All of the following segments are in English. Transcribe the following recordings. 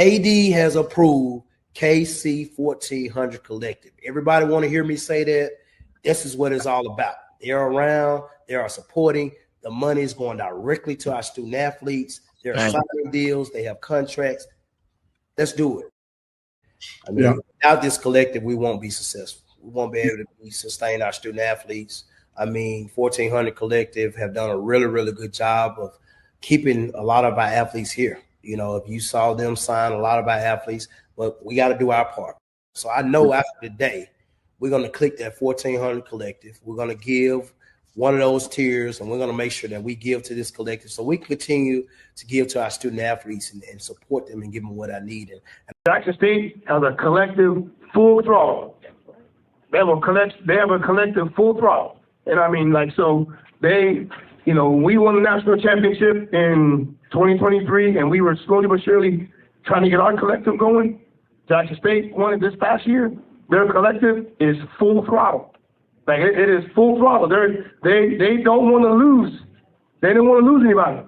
AD has approved KC-1400 Collective. Everybody want to hear me say that? This is what it's all about. They're around. They are supporting. The money is going directly to our student athletes. They're signing deals. They have contracts. Let's do it. I mean, without this collective, we won't be successful. We won't be able to sustain our student athletes. I mean, 1400 Collective have done a really, really good job of keeping a lot of our athletes here. You know, if you saw them sign a lot of our athletes, but we got to do our part. So I know after today, we're going to click that 1400 Collective. We're going to give one of those tiers, and we're going to make sure that we give to this collective so we can continue to give to our student athletes and support them and give them what I need. And Jackson State has a collective full throttle. They have a collective full throttle. And I mean, like, so they, you know, we won the national championship in 2023, and we were slowly but surely trying to get our collective going. Jackson State won it this past year. Their collective is full throttle. Like, it is full throttle. They don't want to lose. They don't want to lose anybody.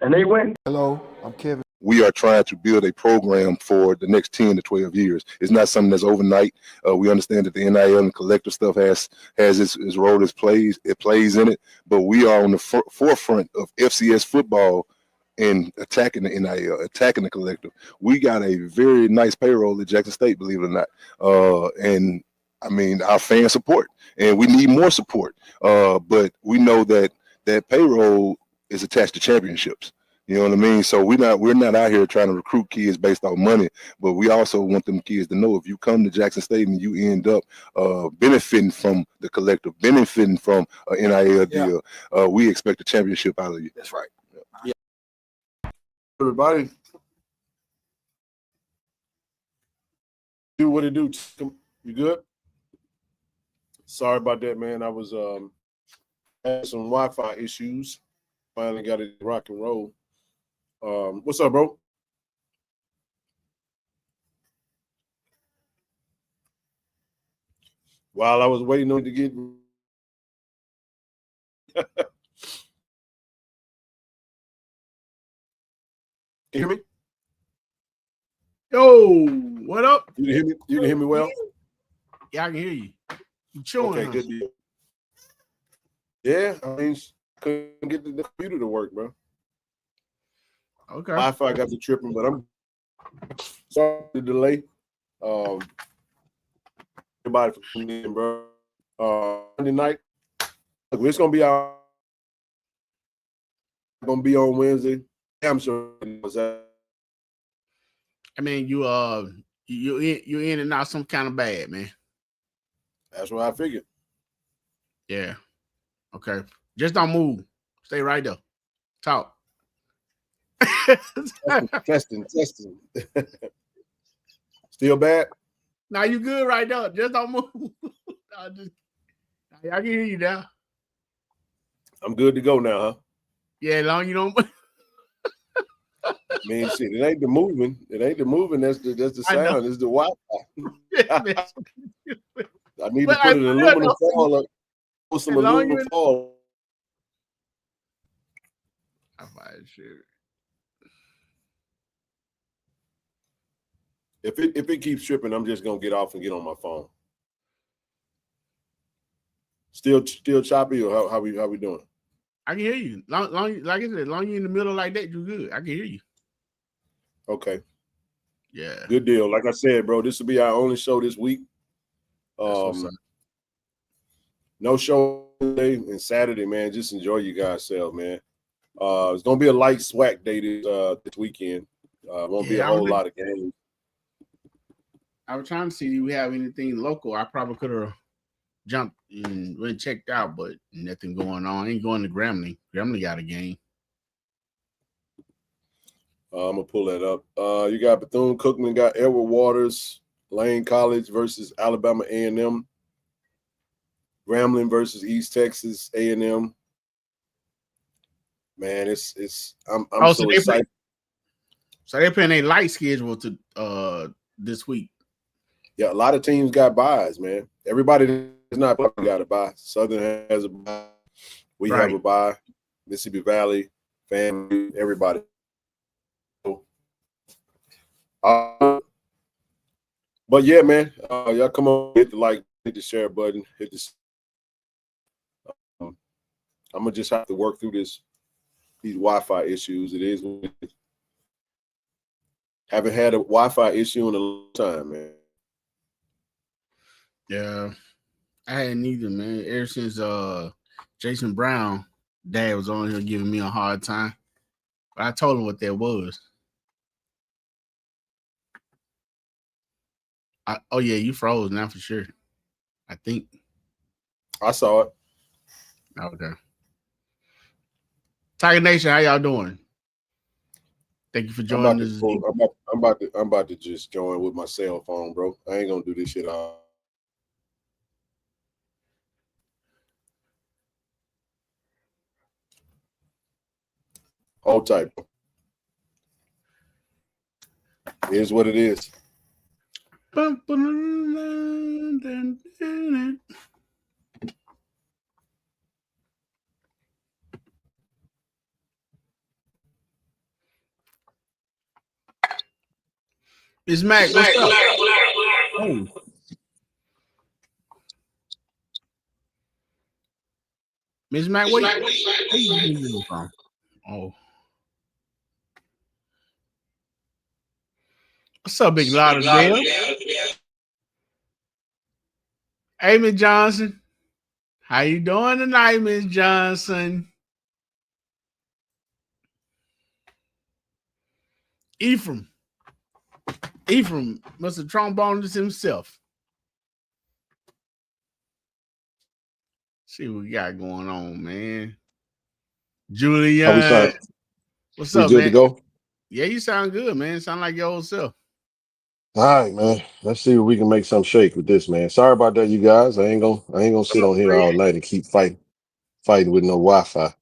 And they went. Hello, I'm Kevin. We are trying to build a program for the next 10 to 12 years. It's not something that's overnight. We understand that the NIL and collective stuff has its role, it plays in it, but we are on the forefront of FCS football and attacking the NIL, attacking the collective. We got a very nice payroll at Jackson State, believe it or not. And I mean, our fan support, and we need more support. But we know that that payroll is attached to championships. You know what I mean? So we're not out here trying to recruit kids based on money, but we also want them kids to know if you come to Jackson State and you end up benefiting from the collective, benefiting from an NIL deal, we expect a championship out of you. That's right. Yeah. Everybody, do what it do. You good? Sorry about that, man. I was had some Wi-Fi issues. Finally got it rock and roll. What's up, bro? While I was waiting on it to get Can you hear me? Yo, what up? You can hear me? You can hear me well? Yeah, I can hear you. You chewing? Okay, good deal. Yeah, I mean, couldn't get the computer to work, bro. Okay. Wi-Fi got me tripping, but I'm sorry for the delay. Everybody for tuning in, bro. Monday night, it's gonna be on Wednesday. I'm sure. I mean, you in and out some kind of bad, man. That's what I figured. Yeah. Okay. Just don't move. Stay right there. Talk. Testing. Still bad? Now you good right there. Just don't move. I can hear you now. I'm good to go now, huh? Yeah, as long as you don't. I mean, shit, it ain't the moving. That's the sound. It's the Wi-Fi. I need to put an aluminum foil up. Put some aluminum foil. I find shit. If it keeps tripping, I'm just gonna get off and get on my phone. Still choppy, or how we doing? I can hear you. Long, like I said, long you in the middle like that, you're good. I can hear you. Okay. Yeah. Good deal. Like I said, bro, this will be our only show this week. No show today and Saturday, man. Just enjoy you guys self, man. It's gonna be a light SWAC day this weekend. Won't be a whole lot of games. I was trying to see if we have anything local. I probably could have jumped and went checked out, but nothing going on. Ain't going to Grambling. Grambling got a game. I'm gonna pull that up. You got Bethune-Cookman, got Edward Waters, Lane College versus Alabama A&M. Grambling versus East Texas A&M. Man, I'm so excited. So they're playing a light schedule to this week. Yeah, a lot of teams got buys, man. Everybody does not got a buy. Southern has a buy. We have a buy. Mississippi Valley, family, everybody. But yeah, man, y'all come on, hit the like, hit the share button, hit the. I'm gonna just have to work through these Wi-Fi issues. It is. Haven't had a Wi-Fi issue in a long time, man. Yeah, I hadn't either, man. Ever since Jason Brown dad was on here giving me a hard time, but I told him what that was. Oh yeah, you froze now for sure. I think I saw it. Okay. Tiger Nation, how y'all doing? Thank you for joining us. I'm about to just join with my cell phone, bro. I ain't gonna do this shit all. Hold tight. Here's what it is. It's Mac. What's up? Oh. Miss Mac, where you getting from? Oh. What's up, Big Lauderdale? Hey, Miss Johnson. How you doing tonight, Miss Johnson? Ephraim must have trombonist himself. See what we got going on, man. Julian, what's up, man? Good to go? Yeah, you sound good, man. Sound like your old self. All right, man. Let's see if we can make some shake with this, man. Sorry about that, you guys. I ain't gonna sit on here all night and keep fighting with no Wi-Fi.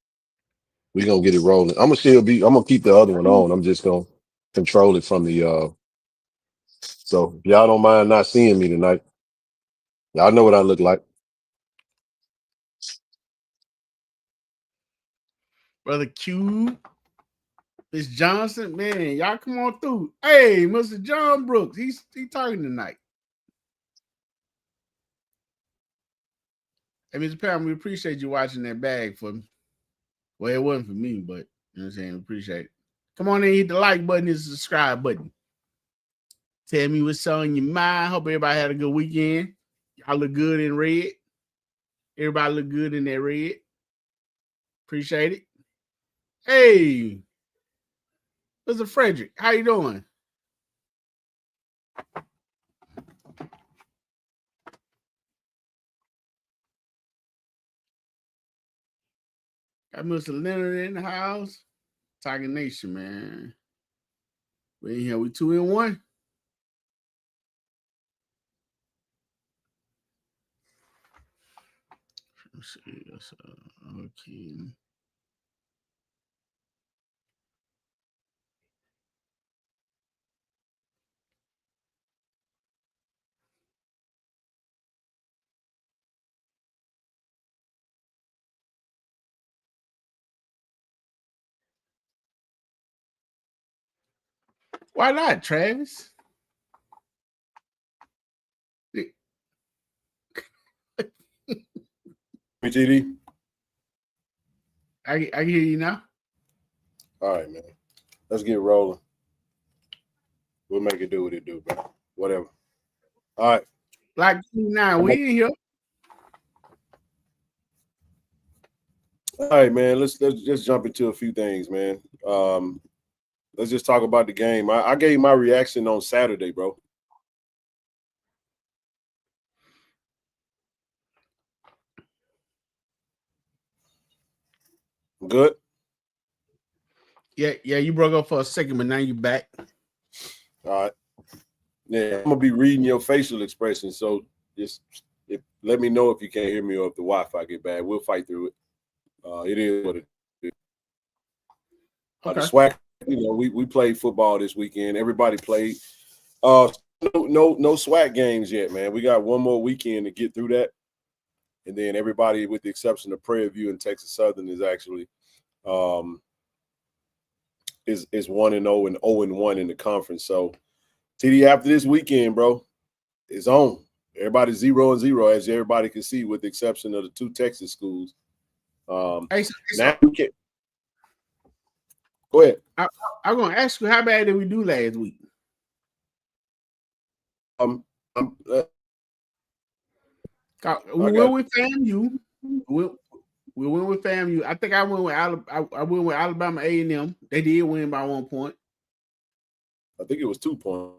We gonna get it rolling. I'm gonna keep the other one on. I'm just gonna control it from the so if y'all don't mind not seeing me tonight. Y'all know what I look like. Brother Q, Miss Johnson, man, y'all come on through. Hey, Mr. John Brooks, he's talking tonight. Hey, Mr. Pam, we appreciate you watching that bag for me. Well, it wasn't for me, but you know what I'm saying? Appreciate it. Come on in, hit the like button and the subscribe button. Tell me what's on your mind. Hope everybody had a good weekend. Y'all look good in red. Everybody look good in that red. Appreciate it. Hey, Mr. Frederick, how you doing? Got Mr. Leonard in the house. Tiger Nation, man. We in here. We 2-1. Let's see. Okay. Why not, Travis? TD? I can hear you now. All right, man. Let's get rolling. We'll make it do what it do, bro. Whatever. All right. Like now, we in here. All right, man. Let's just jump into a few things, man. Let's just talk about the game. I gave my reaction on Saturday, bro. Good. Yeah, you broke up for a second, but now you back. All right. Yeah, I'm gonna be reading your facial expressions, so just let me know if you can't hear me or if the Wi-Fi get bad. We'll fight through it. It is what it is. Okay. The SWAC, we played football this weekend. Everybody played. No SWAC games yet, man. We got one more weekend to get through that, and then everybody, with the exception of Prairie View and Texas Southern, is actually is 1-0 and 0-1 in the conference. So, TD, after this weekend, bro, it's on. Everybody's 0-0, as everybody can see, with the exception of the 2 Texas schools. Now we can go ahead. I'm gonna ask you, how bad did we do last week? We went with FAMU. We went with FAMU. I think I went with Alabama A&M. They did win by 1 point. I think it was 2 points.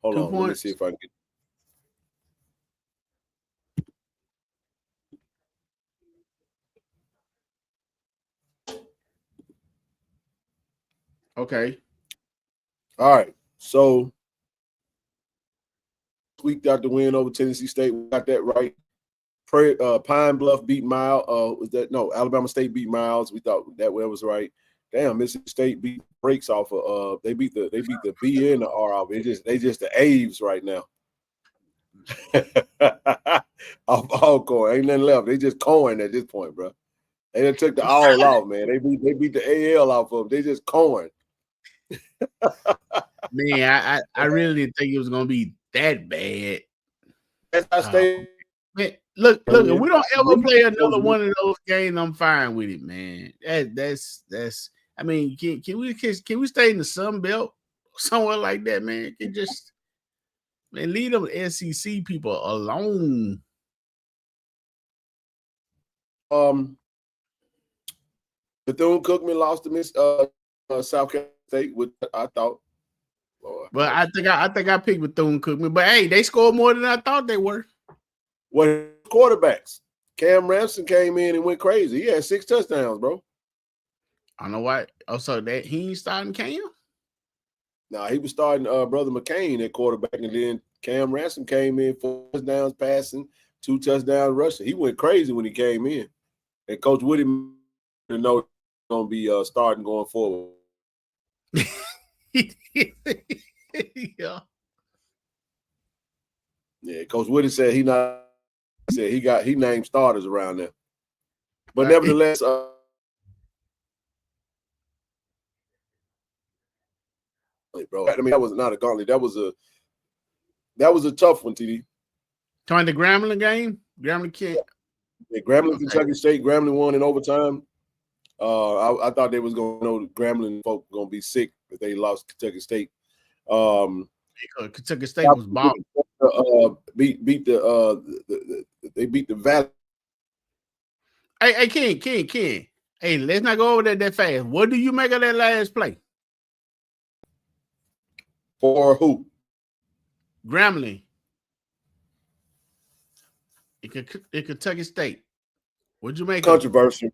Hold 2 on, points. Let me see if I can get. Okay. All right. So we got the win over Tennessee State. We got that right. Pine Bluff beat Miles. Alabama State beat Miles. We thought that was right. Damn, Mississippi State beat breaks off of they beat the B and the R off. They just the Aves right now. Off all corn. Ain't nothing left. They just corn at this point, bro. They done took the all off, man. They beat the AL off of them. They just corn. Man, I really didn't think it was gonna be that bad. Man, look, if we don't ever play another one of those games, I'm fine with it, man. That's I mean, can we stay in the Sun Belt somewhere like that, man? Can just leave them SEC people alone. Bethune-Cookman lost to Miss South Carolina State, which I thought. But I think I picked Bethune-Cookman. But hey, they scored more than I thought they were. What quarterbacks? Cam Ransom came in and went crazy. He had 6 touchdowns, bro. I don't know why. Oh, so that he ain't starting Cam? Nah, he was starting Brother McCain at quarterback, and then Cam Ransom came in 4 touchdowns passing, 2 touchdowns rushing. He went crazy when he came in. And Coach Woody to know he's gonna be starting going forward. Yeah. Yeah, Coach Woody said he named starters around there. But nevertheless, bro, I mean, that was not a gauntlet. That was a tough one, TD. Trying the Grambling game? Grambling kid. Yeah, Grambling, Kentucky State. Grambling won in overtime. I thought they was going to know the Grambling folk were going to be sick if they lost Kentucky State. Kentucky State was balling. They beat the Valley. Hey, Ken. Hey, let's not go over that fast. What do you make of that last play? For who? Grambling. In Kentucky State. What'd you make Controversial.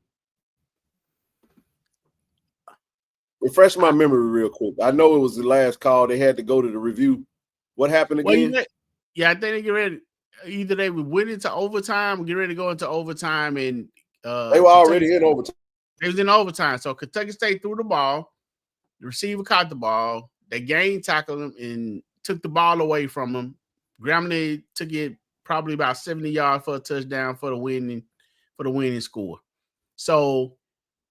Refresh my memory real quick. I know it was the last call. They had to go to the review. What happened again? I think they get ready. Either they went into overtime or get ready to go into overtime, and they were already in overtime. They was in overtime. So Kentucky State threw the ball. The receiver caught the ball. They game tackled him and took the ball away from him. Grambling took it probably about 70 yards for a touchdown for the winning score. So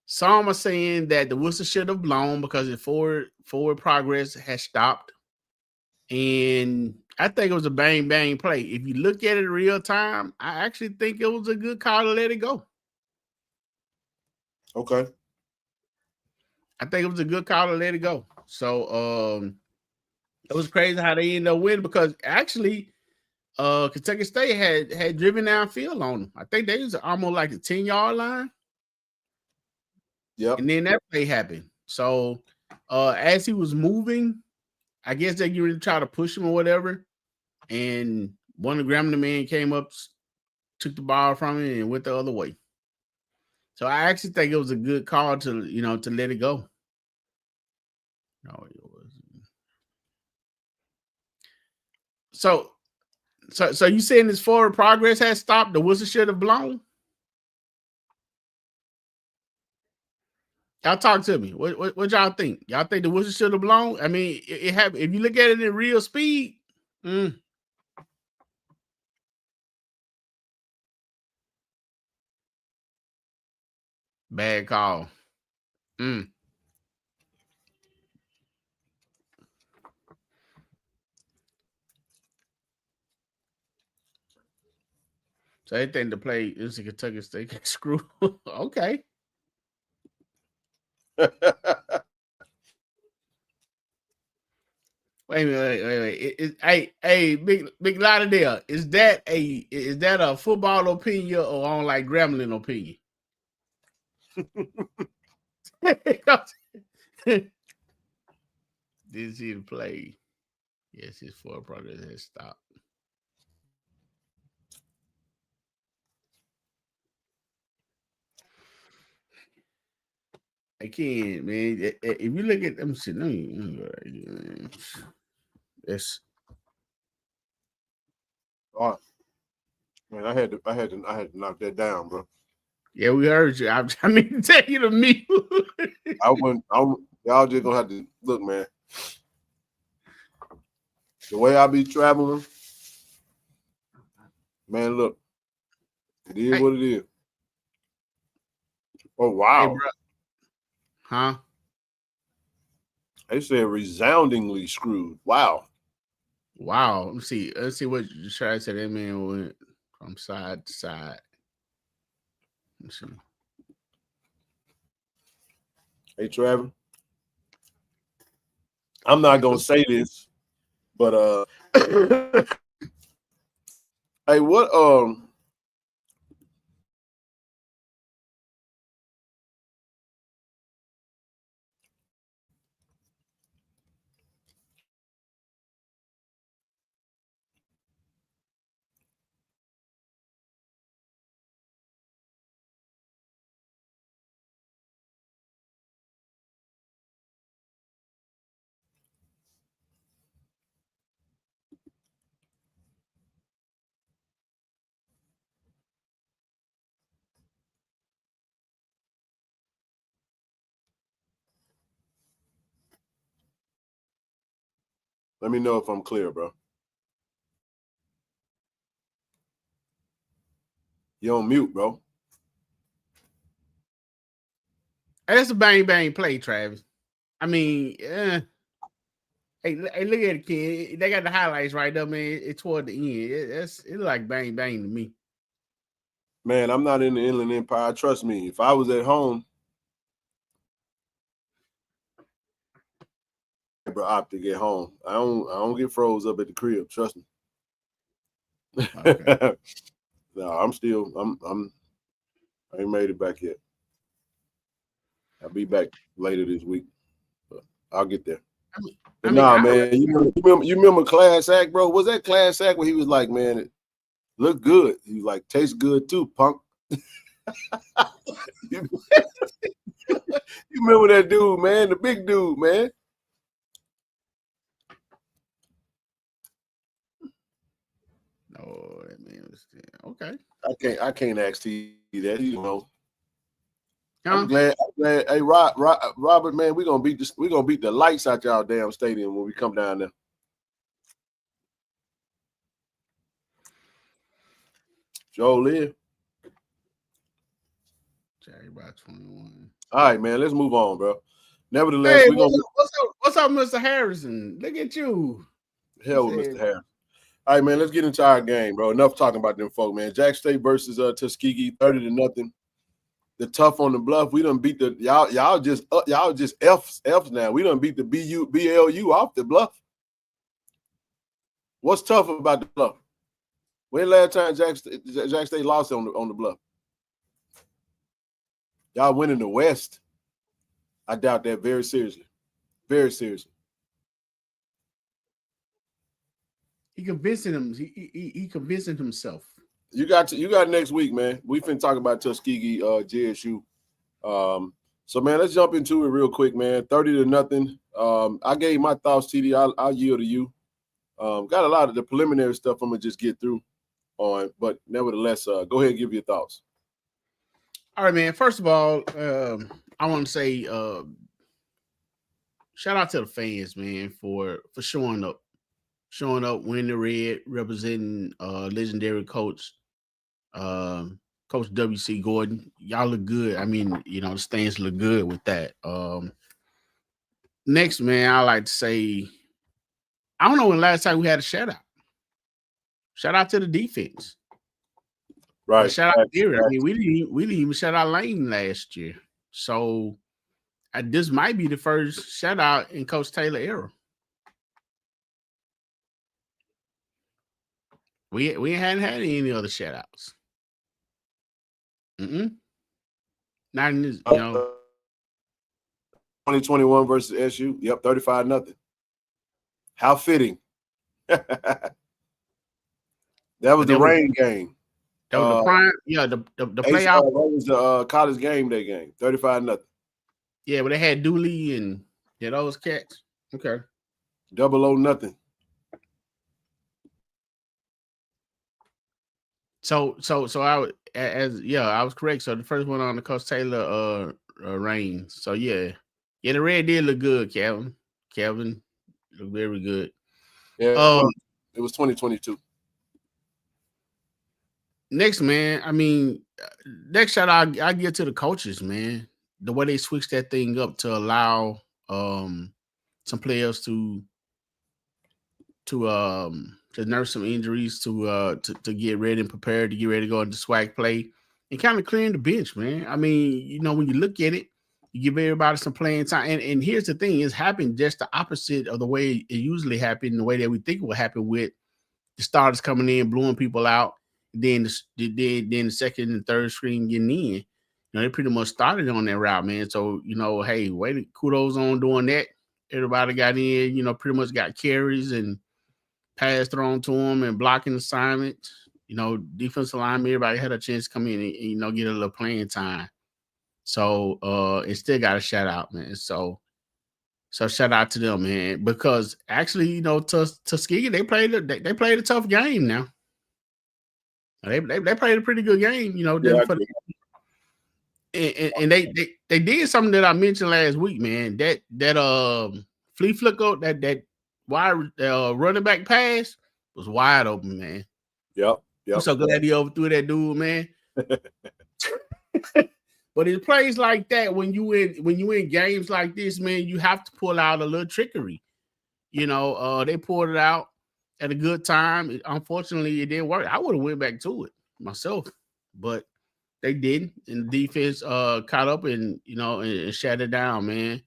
some are saying that the whistle should have blown because the forward progress has stopped. And I think it was a bang bang play. If you look at it in real time, I actually think it was a good call to let it go. Okay. I think it was a good call to let it go. So it was crazy how they ended up winning because actually Kentucky State had driven downfield on them. I think they was almost like the 10-yard line. Yep. And then that play happened. So as he was moving, I guess they really try to push him or whatever. And one of the Grambling men came up, took the ball from him, and went the other way. So I actually think it was a good call to let it go. No, it wasn't. So you saying this forward progress has stopped? The whistle should have blown? Y'all talk to me. What y'all think? Y'all think the whistle should have blown? I mean, it happened. If you look at it in real speed, bad call. So they think the play is a Kentucky State screw. Okay. Wait. Hey, Big Lauderdale, is that a football opinion or on like Grambling opinion? Didn't see the play. Yes, his forward progress has stopped. I can't, man. If you look at them, shit, it's All right. Man, I had to knock that down, bro. Yeah, we heard you. I mean, tell you to me. Y'all just gonna have to look, man. The way I be traveling, man, look. It is what it is. Oh, wow. Hey, bro. Huh? They said resoundingly screwed. Wow. Wow. Let's see what you try to say. That man went from side to side. Let's see. Hey, Trevor. I'm not gonna say this, but hey, what let me know if I'm clear, bro. You're on mute, bro. That's a bang bang play, Travis. I mean, hey, look at it, kid. They got the highlights right there, man. It's toward the end. It's like bang bang to me. Man, I'm not in the Inland Empire. Trust me. If I was at home, bro, opt to get home. I don't get froze up at the crib. Trust me. Okay. No, I ain't made it back yet. I'll be back later this week, but I'll get there. Man, you remember Class Act, bro? Was that Class Act where he was like, man, it looked good? He was like, tastes good too, punk. You remember that dude, man? The big dude, man. Oh, man, okay. I can't ask T that, you know. I'm glad. Hey, Robert, man, we're gonna beat the lights out y'all damn stadium when we come down there. Joe live. Jerry by 21. All right, man. Let's move on, bro. Nevertheless, hey, what's up, Mr. Harrison? Look at you. Hell with Mr. Harrison. All right, man, let's get into our game, bro. Enough talking about them folk, man. Jack State versus Tuskegee, 30-0. The tough on the bluff. We done beat the y'all just F's now. We done beat the BLU off the bluff. What's tough about the bluff? When last time Jack State lost on the bluff? Y'all win in the West. I doubt that very seriously. Very seriously. He convincing him. He convincing himself. You got next week, man. We finna talk about Tuskegee, JSU. So man, let's jump into it real quick, man. 30-0. I gave my thoughts, TD. I'll yield to you. Got a lot of the preliminary stuff I'm gonna just get through on, but nevertheless, go ahead and give your thoughts. All right, man. First of all, I want to say shout out to the fans, man, for showing up, winning the red, representing legendary coach, Coach W.C. Gordon. Y'all look good. I mean, the stands look good with that. Next, man, I like to say, I don't know when last time we had a shutout. Shout out to the defense. Right. But shout out to Gary. I mean, we didn't even shout out Lane last year. So this might be the first shutout in Coach Taylor era. We hadn't had any other shutouts. Not in this, 2021 versus SU. Yep, 35-0. How fitting. That was the rain game. That was the prime, the playoff. That was the college game day game. 35-0. Yeah, but they had Dooley and those cats. Okay. 0-0. So I was correct. So the first one on the Coach Taylor reign. So the red did look good, Calvin. Calvin looked very good. Yeah, it was 2022. Next, man. I mean, next shot I give to the coaches, man. The way they switched that thing up to allow some players to nurse some injuries, to get ready and prepared to get ready to go into swag play, and kind of clearing the bench, man. I mean, when you look at it, you give everybody some playing time. And here's the thing: it's happened just the opposite of the way it usually happened, the way that we think it will happen, with the starters coming in, blowing people out, then the second and third string getting in. They pretty much started on that route, man. So, hey, kudos on doing that. Everybody got in, pretty much got carries and pass thrown to them and blocking assignments. Defensive lineman, everybody had a chance to come in and, get a little playing time. So it still got a shout out, man. So shout out to them, man, because actually, Tuskegee, they played a tough game now. They played a pretty good game, and they did something that I mentioned last week, man. That flea flicker, that wide running back pass was wide open, man. Yep. I'm so glad he overthrew that dude, man. But it plays like that when you in games like this, man. You have to pull out a little trickery. They pulled it out at a good time. Unfortunately, it didn't work. I would have went back to it myself, but they didn't. And the defense caught up and and shut it down, man.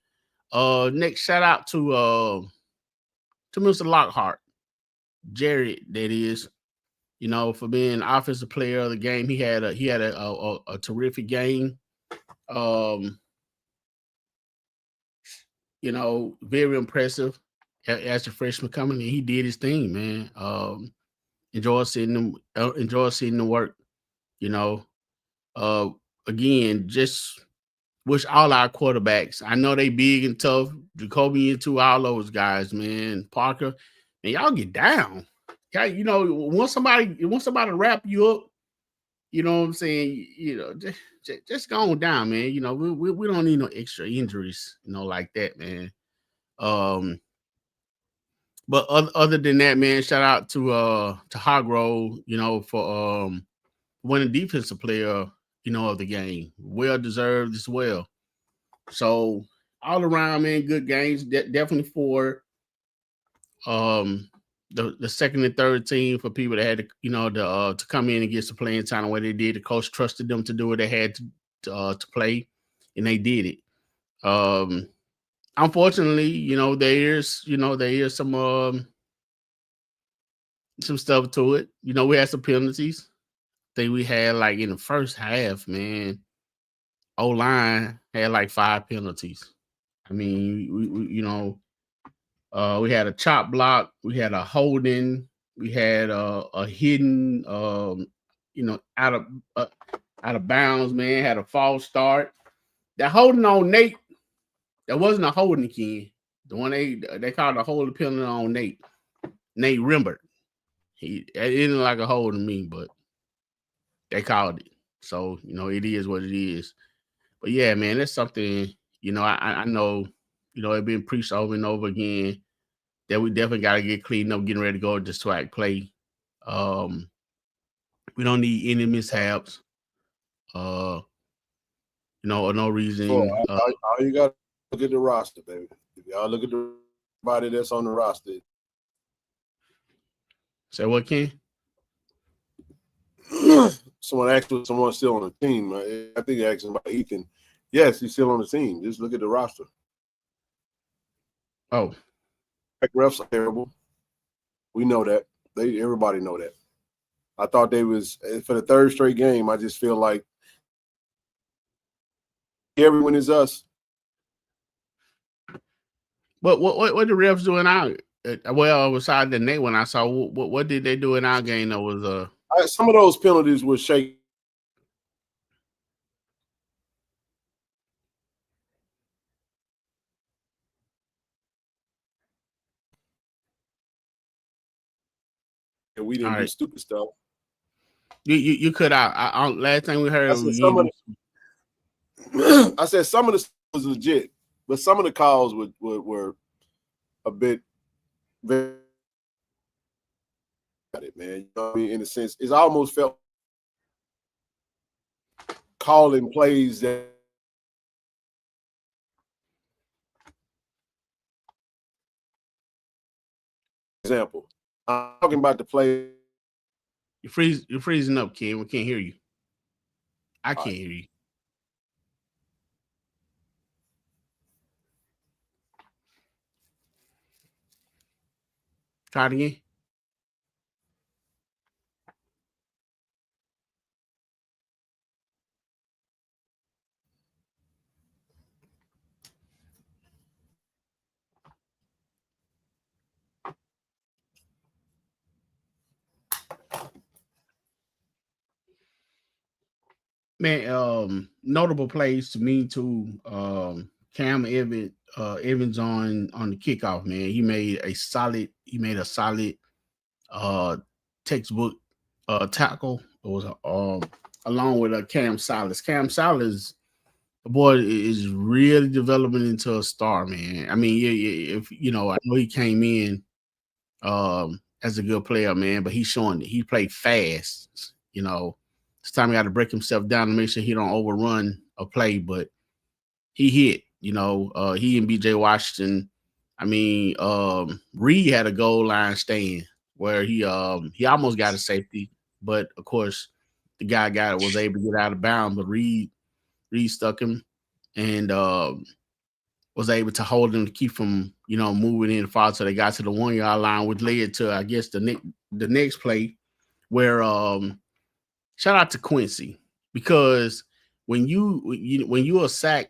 Next, shout out to Mr. Lockhart, Jared. That is, for being offensive player of the game. He had a terrific game. Very impressive as a freshman coming in. He did his thing, man. Enjoy seeing the work. Again, just wish all our quarterbacks. I know they big and tough. Jacoby and all those guys, man. Parker, and y'all get down. Once somebody wrap you up, you know what I'm saying? Just go on down, man. We don't need no extra injuries, like that, man. But other than that, man, shout out to Hargrove, for winning defensive player, of the game. Well deserved as well. So all around, man, good games. Definitely for the second and third team for people that had to, to come in and get some playing time the way they did. The coach trusted them to do what they had to play, and they did it. Unfortunately, there is some stuff to it. We had some penalties. I think we had like in the first half, man. O-line had like 5 penalties. I mean, we had a chop block, we had a holding, we had a hidden, out of bounds, man. Had a false start. That holding on Nate, that wasn't a holding, Ken. The one they called a holding penalty on Nate Rimbert. It isn't like a hold to me, but they called it. So, it is what it is. But yeah, man, that's something, I know, it's been preached over and over again that we definitely got to get cleaned up, getting ready to go to swag play. We don't need any mishaps. Or no reason. All you got to look at the roster, baby. If y'all look at the body that's on the roster. Say what, Ken? Someone asked if someone's still on the team. I think you're asking about Ethan. Yes, he's still on the team. Just look at the roster. Oh. Refs are terrible. We know that. Everybody know that. I thought they was, for the third straight game, I just feel like everyone is us. But what the refs doing out? Well, besides the Nate one I saw, what did they do in our game that was some of those penalties were shaky. We didn't do stupid stuff. You cut out. Last time we heard, I said some of the stuff was legit, but some of the calls were a bit very man. You know what I mean? In a sense, it's almost felt calling plays that. Example, I'm talking about the play. You're freezing up, Ken. We can't hear you. I can't hear you. Try it again. Man, notable plays to me too. Cam Evans on the kickoff, man. He made a solid textbook tackle. It was along with Cam Salas. Cam Salas, the boy is really developing into a star, man. I mean, if I know he came in as a good player, man, but he's showing it. He played fast, This time he got to break himself down to make sure he don't overrun a play, but he hit. He and BJ Washington. I mean, Reed had a goal line stand where he almost got a safety, but of course the guy was able to get out of bounds, but Reed stuck him and was able to hold him to keep from moving in far till they got to the 1 yard line, which led to I guess the next play where shout out to Quincy, because when you're a sack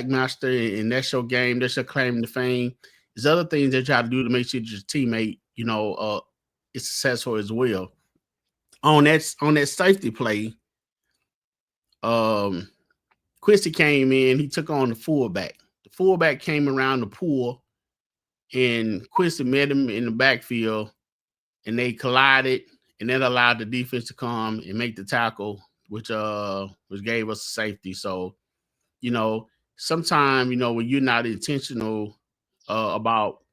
master and that's your game, that's your claim to fame, there's other things that you try to do to make sure your teammate is successful as well. On that safety play, Quincy came in, he took on the fullback. The fullback came around the pool and Quincy met him in the backfield and they collided. And that allowed the defense to come and make the tackle, which gave us safety. So, sometimes, when you're not intentional about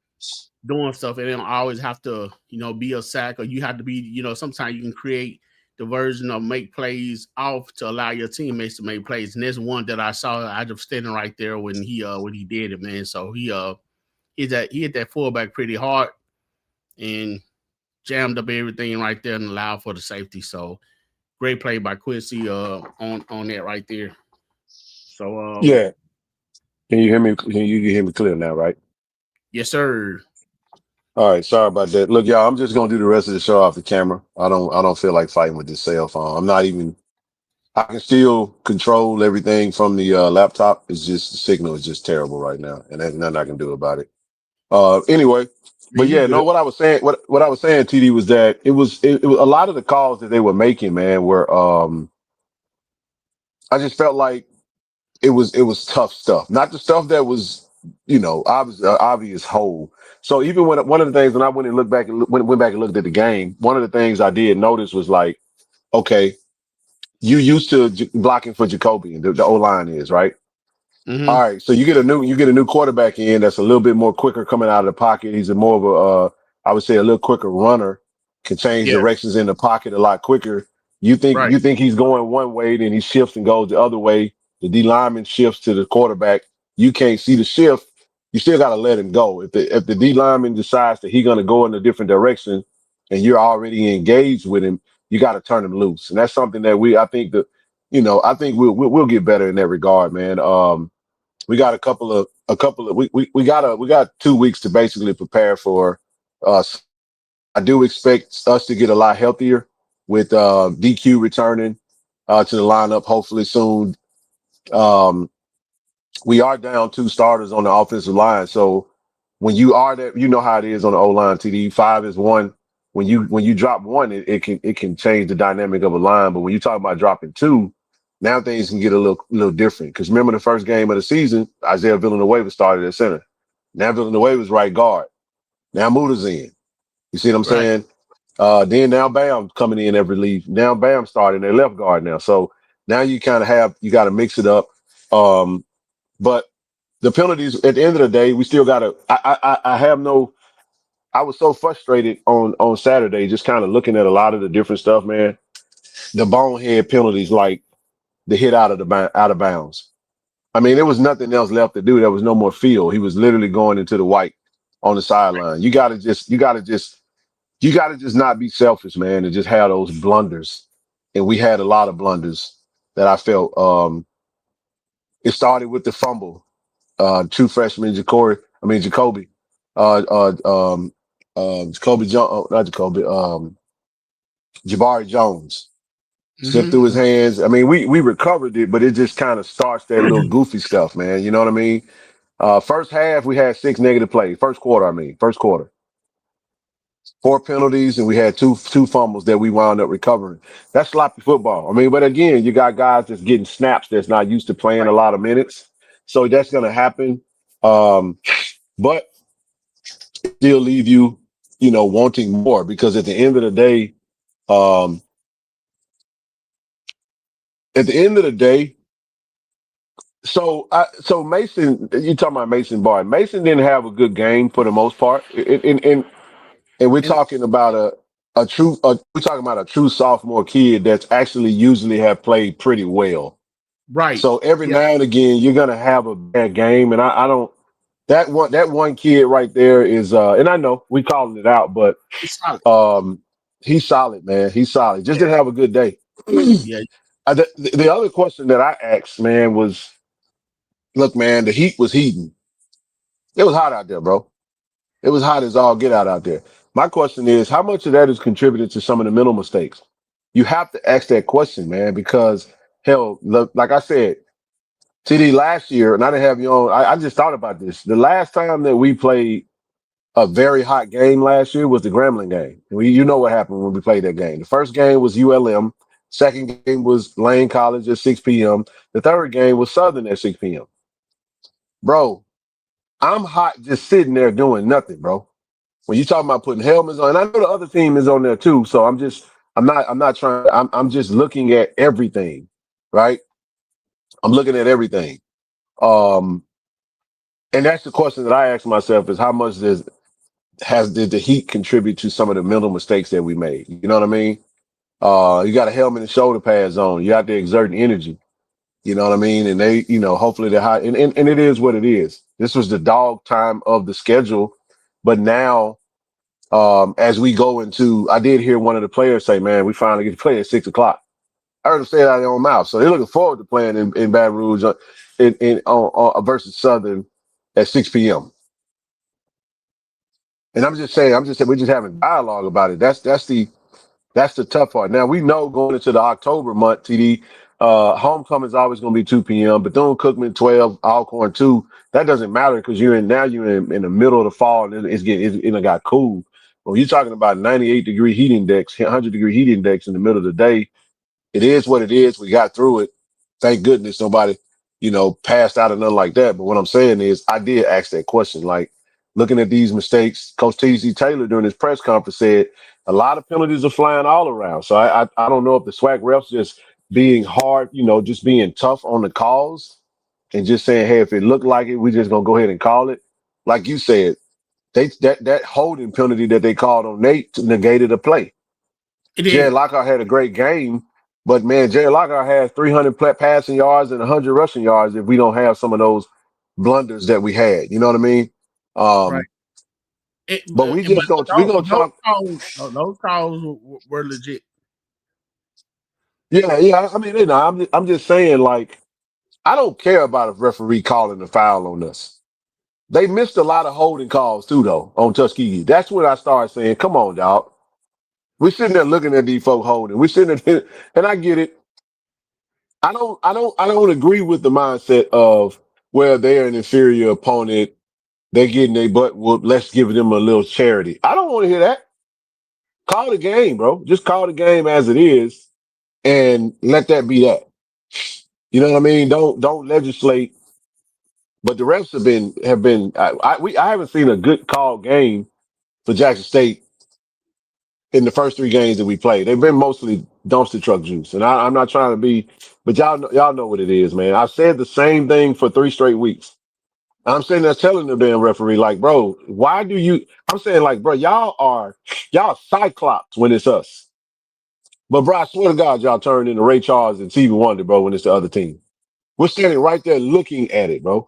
doing stuff, it don't always have to, be a sack, or you have to be, sometimes you can create the version of make plays off to allow your teammates to make plays. And there's one that I saw, I was standing right there when he did it, man. So he hit that fullback pretty hard. and jammed up everything right there and allowed for the safety. So great play by Quincy on that right there. So Yeah. Can you hear me? Can you hear me clear now, right? yes, sir. All right, sorry about that. Look, y'all, I'm just gonna do the rest of the show off the camera. I don't feel like fighting with this cell phone. I'm not even I can still control everything from the laptop. It's just the signal is just terrible right now, and there's nothing I can do about it. Anyway, Man, but you yeah, no, good. what I was saying, what I was saying, TD, was that it was a lot of the calls that they were making, man, were I just felt like it was tough stuff, not the stuff that was obvious whole. So even when one of the things when I went and looked back and went back and looked at the game, one of the things I did notice was like, okay, you used to blocking for Jacoby, and the O line is right. All Mm-hmm. right, so you get a new quarterback in that's a little bit more quicker coming out of the pocket. He's a more of a I would say a little quicker runner, can change Yeah, directions in the pocket a lot quicker. right. You think he's going one way, then he shifts and goes the other way. The D lineman shifts to the quarterback. You can't see the shift. You still got to let him go. If the D lineman decides that he's going to go in a different direction, and you're already engaged with him, you got to turn him loose. And that's something that I think we'll get better in that regard, man. We got we got 2 weeks to basically prepare for us. I do expect us to get a lot healthier with DQ returning to the lineup hopefully soon. Um, we are down two starters on the offensive line, so when you are that, you know how it is on the O line. TD five is one. When you drop one, it can change the dynamic of a line. But when you talk about dropping two, now things can get a little different. Because remember the first game of the season, Isaiah Villanueva started at center. Now Villanueva's right guard. Now Muda's in. You see what I'm Right. saying? Then now Bam coming in every lead. Now Bam starting their left guard now. So now you kind of you got to mix it up. But the penalties at the end of the day, we still got to. I have no. I was so frustrated on Saturday, just kind of looking at a lot of the different stuff, man. The bonehead penalties, like the hit out of bounds. I mean, there was nothing else left to do. There was no more field. He was literally going into the white on the sideline. You gotta just not be selfish, man, and just have those blunders. And we had a lot of blunders that I felt. It started with the fumble. True freshman Jacoby, uh, uh, um, Jacoby Jones, not Jacoby, Jabari Jones slipped through Mm-hmm. his hands. I mean, we recovered it, but it just kind of starts that little goofy stuff, man. You know what I mean? First half, we had 6 negative plays. First quarter, 4 penalties, and we had two fumbles that we wound up recovering. That's sloppy football. I mean, but again, you got guys that's getting snaps that's not used to playing a lot of minutes, so that's going to happen. But still leave you, wanting more because at the end of the day, um, at the end of the day, so Mason, you talking about Mason Barr? Mason didn't have a good game for the most part, and we're And talking about we're talking about a true sophomore kid that's actually usually have played pretty well. right. So every Yeah, now and again, you're gonna have a bad game, and I don't. That one kid right there is, and I know we calling it out, but it's solid. Um, he's solid, man. He's solid. Just Yeah, didn't have a good day. yeah. The other question that I asked, man, was, look, man, the heat was heating. It was hot out there, bro. It was hot as all get out there. My question is, how much of that is contributed to some of the mental mistakes? You have to ask that question, man, because hell, look, like I said, TD last year, and I didn't have you on. I just thought about this. The last time that we played a very hot game last year was the Grambling game. You know what happened when we played that game. The first game was ULM. Second game was Lane College at 6 p.m. The third game was Southern at 6 p.m. Bro, I'm hot just sitting there doing nothing, bro. When you talking about putting helmets on, and I know the other team is on there too, so I'm not trying, I'm just looking at everything, right? I'm looking at everything. Um, and that's the question that I ask myself is how much did the heat contribute to some of the mental mistakes that we made? You know what I mean? You got a helmet and shoulder pads on. You out there exerting energy. You know what I mean? And they, hopefully they're hot. And it is what it is. This was the dog time of the schedule, but now as we go into, I did hear one of the players say, man, we finally get to play at 6 o'clock. I heard them say it out of their own mouth. So they're looking forward to playing in Baton Rouge versus Southern at 6 p.m. And I'm just saying, we're just having dialogue about it. That's the tough part. Now we know going into the October month, TD, homecoming is always going to be 2 p.m. Bethune-Cookman 12, Alcorn 2. That doesn't matter because you're in the middle of the fall and it got cool. When you're talking about 98-degree heat index, 100-degree heat index in the middle of the day, it is what it is. We got through it. Thank goodness nobody, passed out or nothing like that. But what I'm saying is I did ask that question. Like, looking at these mistakes, Coach T.C. Taylor during his press conference said a lot of penalties are flying all around. So I don't know if the SWAC refs just being hard, just being tough on the calls and just saying, hey, if it looked like it, we just going to go ahead and call it. Like you said, that holding penalty that they called on Nate negated a play. Jared Lockhart had a great game, but man, Jared Lockhart has 300 passing yards and 100 rushing yards if we don't have some of those blunders that we had. You know what I mean? Right. But we just don't. We gonna talk. Those calls were legit. Yeah. I mean, I'm just saying, like, I don't care about if referee calling the foul on us. They missed a lot of holding calls too, though, on Tuskegee. That's when I started saying, "Come on, dog." We're sitting there looking at these folk holding. We're sitting there, and I get it. I don't agree with the mindset of where they're an inferior opponent. They're getting their butt whooped. Let's give them a little charity. I don't want to hear that. Call the game, bro. Just call the game as it is, and let that be that. You know what I mean? Don't legislate. But the refs have been. I haven't seen a good call game for Jackson State in the first 3 games that we played. They've been mostly dumpster truck juice, and I'm not trying to be, but y'all know what it is, man. I've said the same thing for 3 straight weeks. I'm sitting there telling the damn referee, like, bro, why do you? I'm saying, like, bro, y'all cyclops when it's us. But bro, I swear to God, y'all turn into Ray Charles and Stevie Wonder, bro, when it's the other team. We're standing right there looking at it, bro.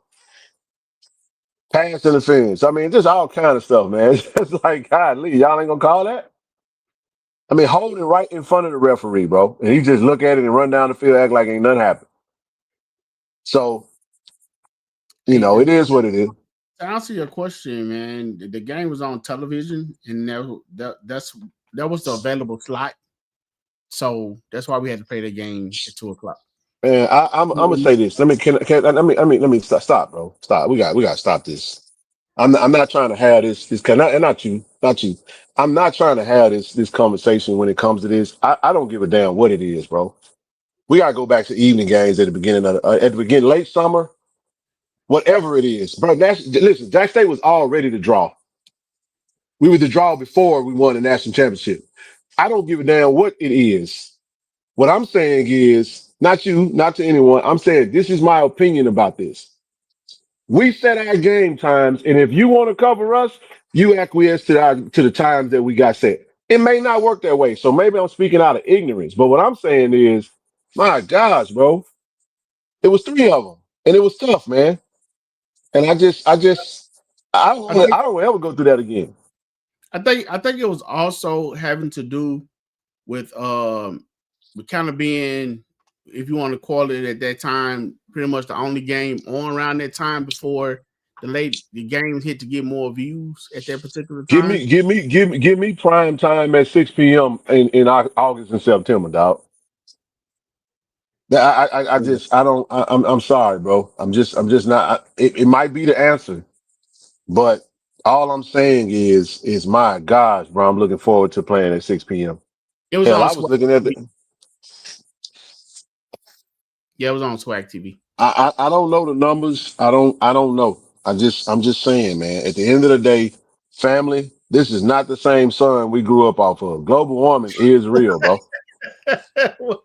Pass interference. I mean, just all kind of stuff, man. It's just like, God, Lee, y'all ain't gonna call that? I mean, holding right in front of the referee, bro. And he just look at it and run down the field, act like ain't nothing happened. So, it is what it is. To answer your question, man, the game was on television, and that was the available slot. So that's why we had to play the game at 2 o'clock. Man, I'm gonna say this. Let me stop, bro. Stop. We got to stop this. I'm not trying to have this and not you. I'm not trying to have this conversation when it comes to this. I don't give a damn what it is, bro. We gotta go back to evening games at the beginning late summer, whatever it is, bro. Listen, Jack State was all ready to draw. We were to draw before we won the national championship. I don't give a damn what it is. What I'm saying is, not you, not to anyone. I'm saying this is my opinion about this. We set our game times, and if you want to cover us, you acquiesce to the times that we got set. It may not work that way, so maybe I'm speaking out of ignorance. But what I'm saying is, my gosh, bro, it was 3 of them, and it was tough, man. And I don't ever go through that again. I think it was also having to do with kind of being, if you want to call it at that time, pretty much the only game on around that time before the games hit to get more views at that particular time. Give me prime time at 6 p.m. in August and September, dog. I'm sorry, bro. I'm just not. It might be the answer, but all I'm saying is my gosh, bro. I'm looking forward to playing at 6 p.m. It was. Hell, I was looking at the. Yeah, it was on Swag TV. I don't know the numbers. I don't know. I'm just saying, man. At the end of the day, family, this is not the same sun we grew up off of. Global warming is real, bro. Well,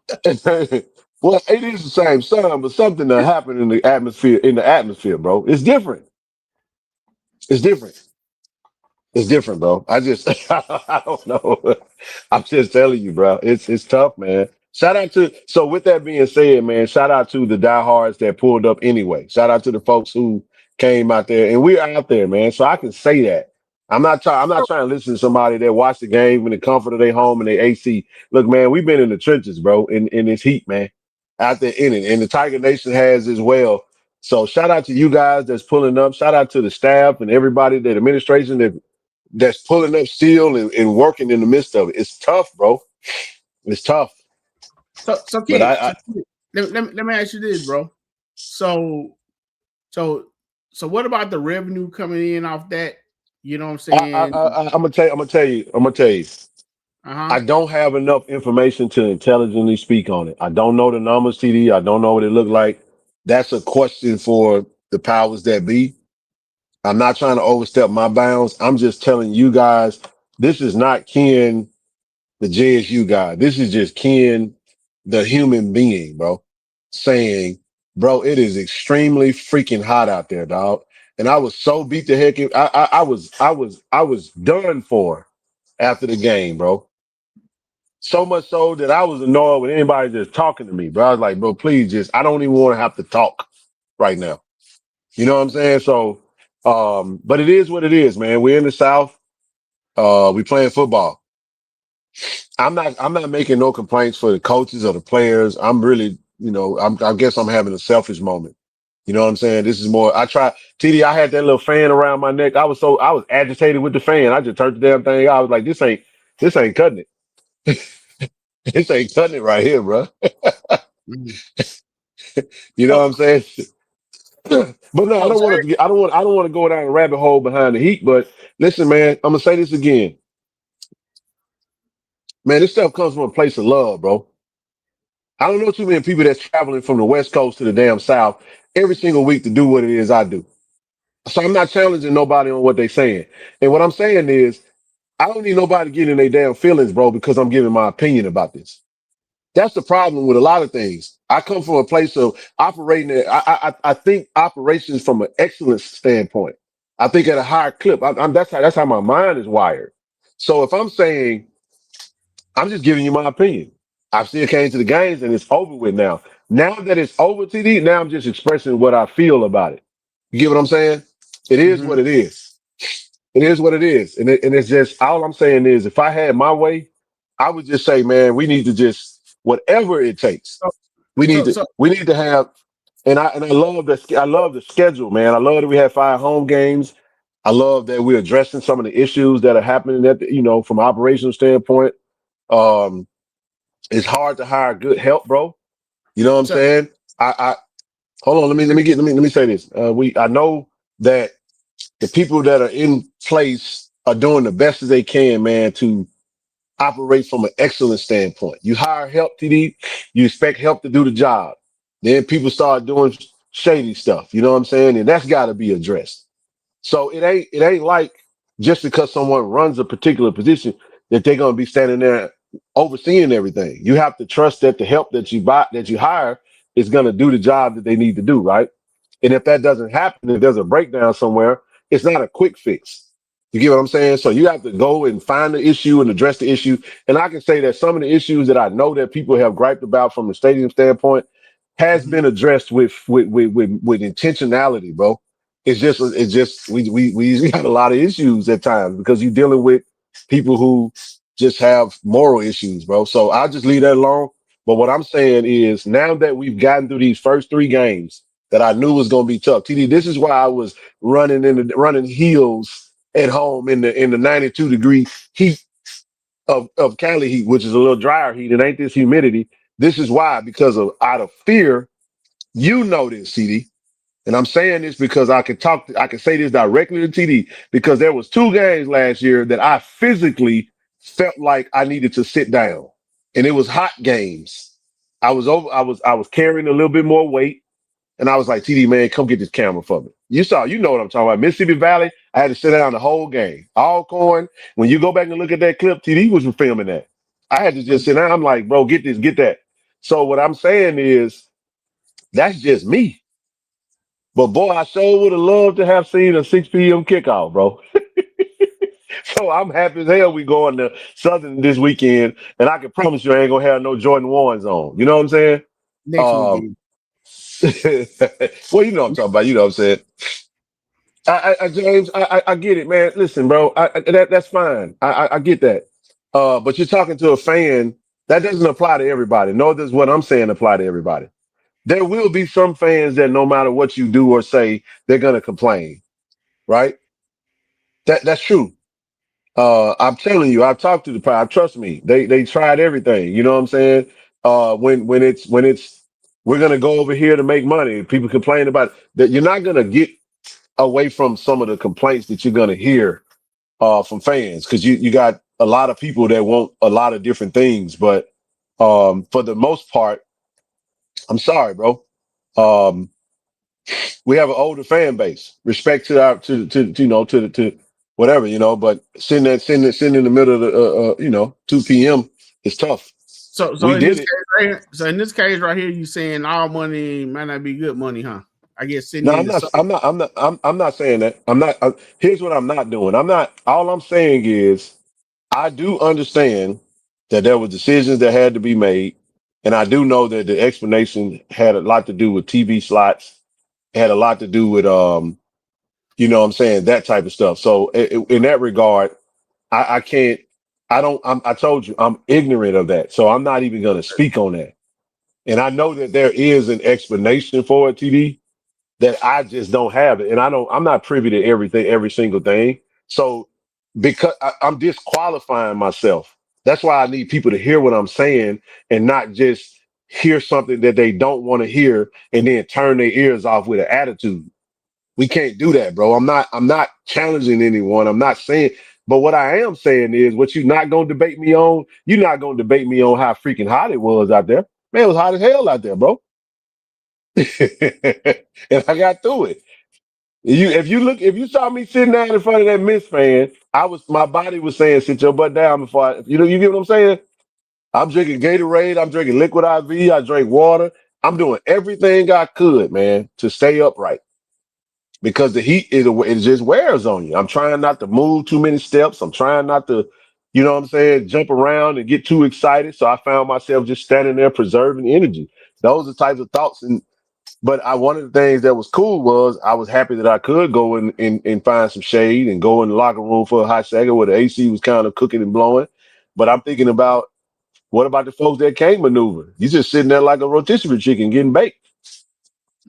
it is the same sun, but something that happened in the atmosphere, bro. It's different. It's different, bro. I don't know. I'm just telling you, bro. It's tough, man. So with that being said, man, shout out to the diehards that pulled up anyway. Shout out to the folks who came out there, and we're out there, man. So I can say that. I'm not trying to listen to somebody that watch the game in the comfort of their home and their AC. Look, man, we've been in the trenches, bro, in this heat, man, out there in it. And the Tiger Nation has as well. So shout out to you guys that's pulling up. Shout out to the staff and everybody, the administration that's pulling up still and working in the midst of it. It's tough, bro. It's tough. So But kid, I let me ask you this, bro. So what about the revenue coming in off that? You know what I'm saying? I'm gonna tell you. I don't have enough information to intelligently speak on it. I don't know the numbers, TD. I don't know what it looked like. That's a question for the powers that be. I'm not trying to overstep my bounds. I'm just telling you guys, this is not Ken, the JSU guy. This is just Ken, the human being, bro, saying, bro, it is extremely freaking hot out there, dog. And I was so beat the heck. I was done for after the game, bro. So much so that I was annoyed with anybody just talking to me, bro. I was like, bro, please I don't even want to have to talk right now. You know what I'm saying? So, but it is what it is, man. We're in the South. We playing football. I'm not making no complaints for the coaches or the players. I'm really, I guess I'm having a selfish moment. You know what I'm saying? This is more, TD, I had that little fan around my neck. I was agitated with the fan. I just turned the damn thing out. I was like, this ain't cutting it. This ain't cutting it right here, bro. You know what I'm saying? But no, I don't want to go down a rabbit hole behind the heat. But listen, man, I'm gonna say this again. Man, this stuff comes from a place of love, bro. I don't know too many people that's traveling from the West Coast to the damn South every single week to do what it is I do. So I'm not challenging nobody on what they're saying. And what I'm saying is, I don't need nobody getting their damn feelings, bro, because I'm giving my opinion about this. That's the problem with a lot of things. I come from a place of operating. I think operations from an excellence standpoint. I think at a higher clip. That's how my mind is wired. So if I'm saying, I'm just giving you my opinion. I still came to the games and it's over with now. Now that it's over, TD, now I'm just expressing what I feel about it. You get what I'm saying? It is what it is. It is what it is. And it's just, all I'm saying is, if I had my way, I would just say, man, we need to just, whatever it takes, we need to have, and I love the schedule, man. I love that we have 5 home games. I love that we're addressing some of the issues that are happening from an operational standpoint. It's hard to hire good help, bro. You know what I'm saying? I hold on. Let me say this. I know that the people that are in place are doing the best as they can, man, to operate from an excellent standpoint. You hire help, TD, you expect help to do the job. Then people start doing shady stuff. You know what I'm saying? And that's got to be addressed. So it ain't like just because someone runs a particular position that they're gonna be standing there overseeing everything. You have to trust that the help that you hire is gonna do the job that they need to do, right? And if that doesn't happen, if there's a breakdown somewhere, it's not a quick fix. You get what I'm saying? So you have to go and find the issue and address the issue. And I can say that some of the issues that I know that people have griped about from the stadium standpoint has been addressed with intentionality, bro. It's just we got a lot of issues at times because you're dealing with people who just have moral issues, bro. So I'll just leave that alone. But what I'm saying is, now that we've gotten through these first 3 games that I knew was going to be tough, TD, this is why I was running heels at home in the 92-degree heat of Cali heat, which is a little drier heat. It ain't this humidity. This is why, because of out of fear. You know this, TD. And I'm saying this because I can say this directly to TD, because there was 2 games last year that I physically felt like I needed to sit down. And it was hot games. I was carrying a little bit more weight. And I was like, TD, man, come get this camera for me. You know what I'm talking about. Mississippi Valley, I had to sit down the whole game. Alcorn, when you go back and look at that clip, TD was filming that. I had to just sit down. I'm like, bro, get this, get that. So what I'm saying is, that's just me. But boy, I sure would have loved to have seen a 6 p.m. kickoff, bro. So I'm happy as hell we going to Southern this weekend, and I can promise you I ain't gonna have no Jordan 1s on. You know what I'm saying? Next weekend. Well, you know what I'm talking about. You know what I'm saying? James, I get it, man. Listen, bro, that's fine. I get that. But you're talking to a fan that doesn't apply to everybody. Nor does what I'm saying apply to everybody. There will be some fans that no matter what you do or say, they're gonna complain, right? That's true. I'm telling you, I've talked to the crowd. Trust me, they tried everything. You know what I'm saying? When it's we're gonna go over here to make money. People complain about it, that. You're not gonna get away from some of the complaints that you're gonna hear from fans because you got a lot of people that want a lot of different things. But for the most part, I'm sorry, bro. Um, we have an older fan base. Respect to our to you know to whatever But sitting in the middle of the 2 p.m. is tough. So We in did this it. case right here, so in this case right here, you saying all money might not be good money, huh? I guess sitting No, in I'm the not. sun. I'm not saying that. I'm not. Here's what I'm not doing. I'm not. All I'm saying is I do understand that there were decisions that had to be made, and I do know that the explanation had a lot to do with TV slots, had a lot to do with what I'm saying, that type of stuff. So in that regard, I can't. I told you I'm ignorant of that, so I'm not even going to speak on that. And I know that there is an explanation for it, TD, that I just don't have it, and I'm not privy to everything, every single thing. So because I'm disqualifying myself, that's why I need people to hear what I'm saying and not just hear something that they don't want to hear and then turn their ears off with an attitude. We can't do that, bro. I'm not challenging anyone. I'm not saying, but what I am saying is what you're not gonna debate me on, you're not gonna debate me on how freaking hot it was out there. Man, it was hot as hell out there, bro. And I got through it. If you saw me sitting down in front of that Miss fan, my body was saying, sit your butt down before you get what I'm saying? I'm drinking Gatorade, I'm drinking liquid IV, I drink water. I'm doing everything I could, man, to stay upright because the heat it just wears on you. I'm trying not to move too many steps. I'm trying not to, jump around and get too excited. So I found myself just standing there preserving energy. Those are types of thoughts. But one of the things that was cool was I was happy that I could go and find some shade and go in the locker room for a hot second where the AC was kind of cooking and blowing. But I'm thinking about, what about the folks that can't maneuver? You just sitting there like a rotisserie chicken getting baked.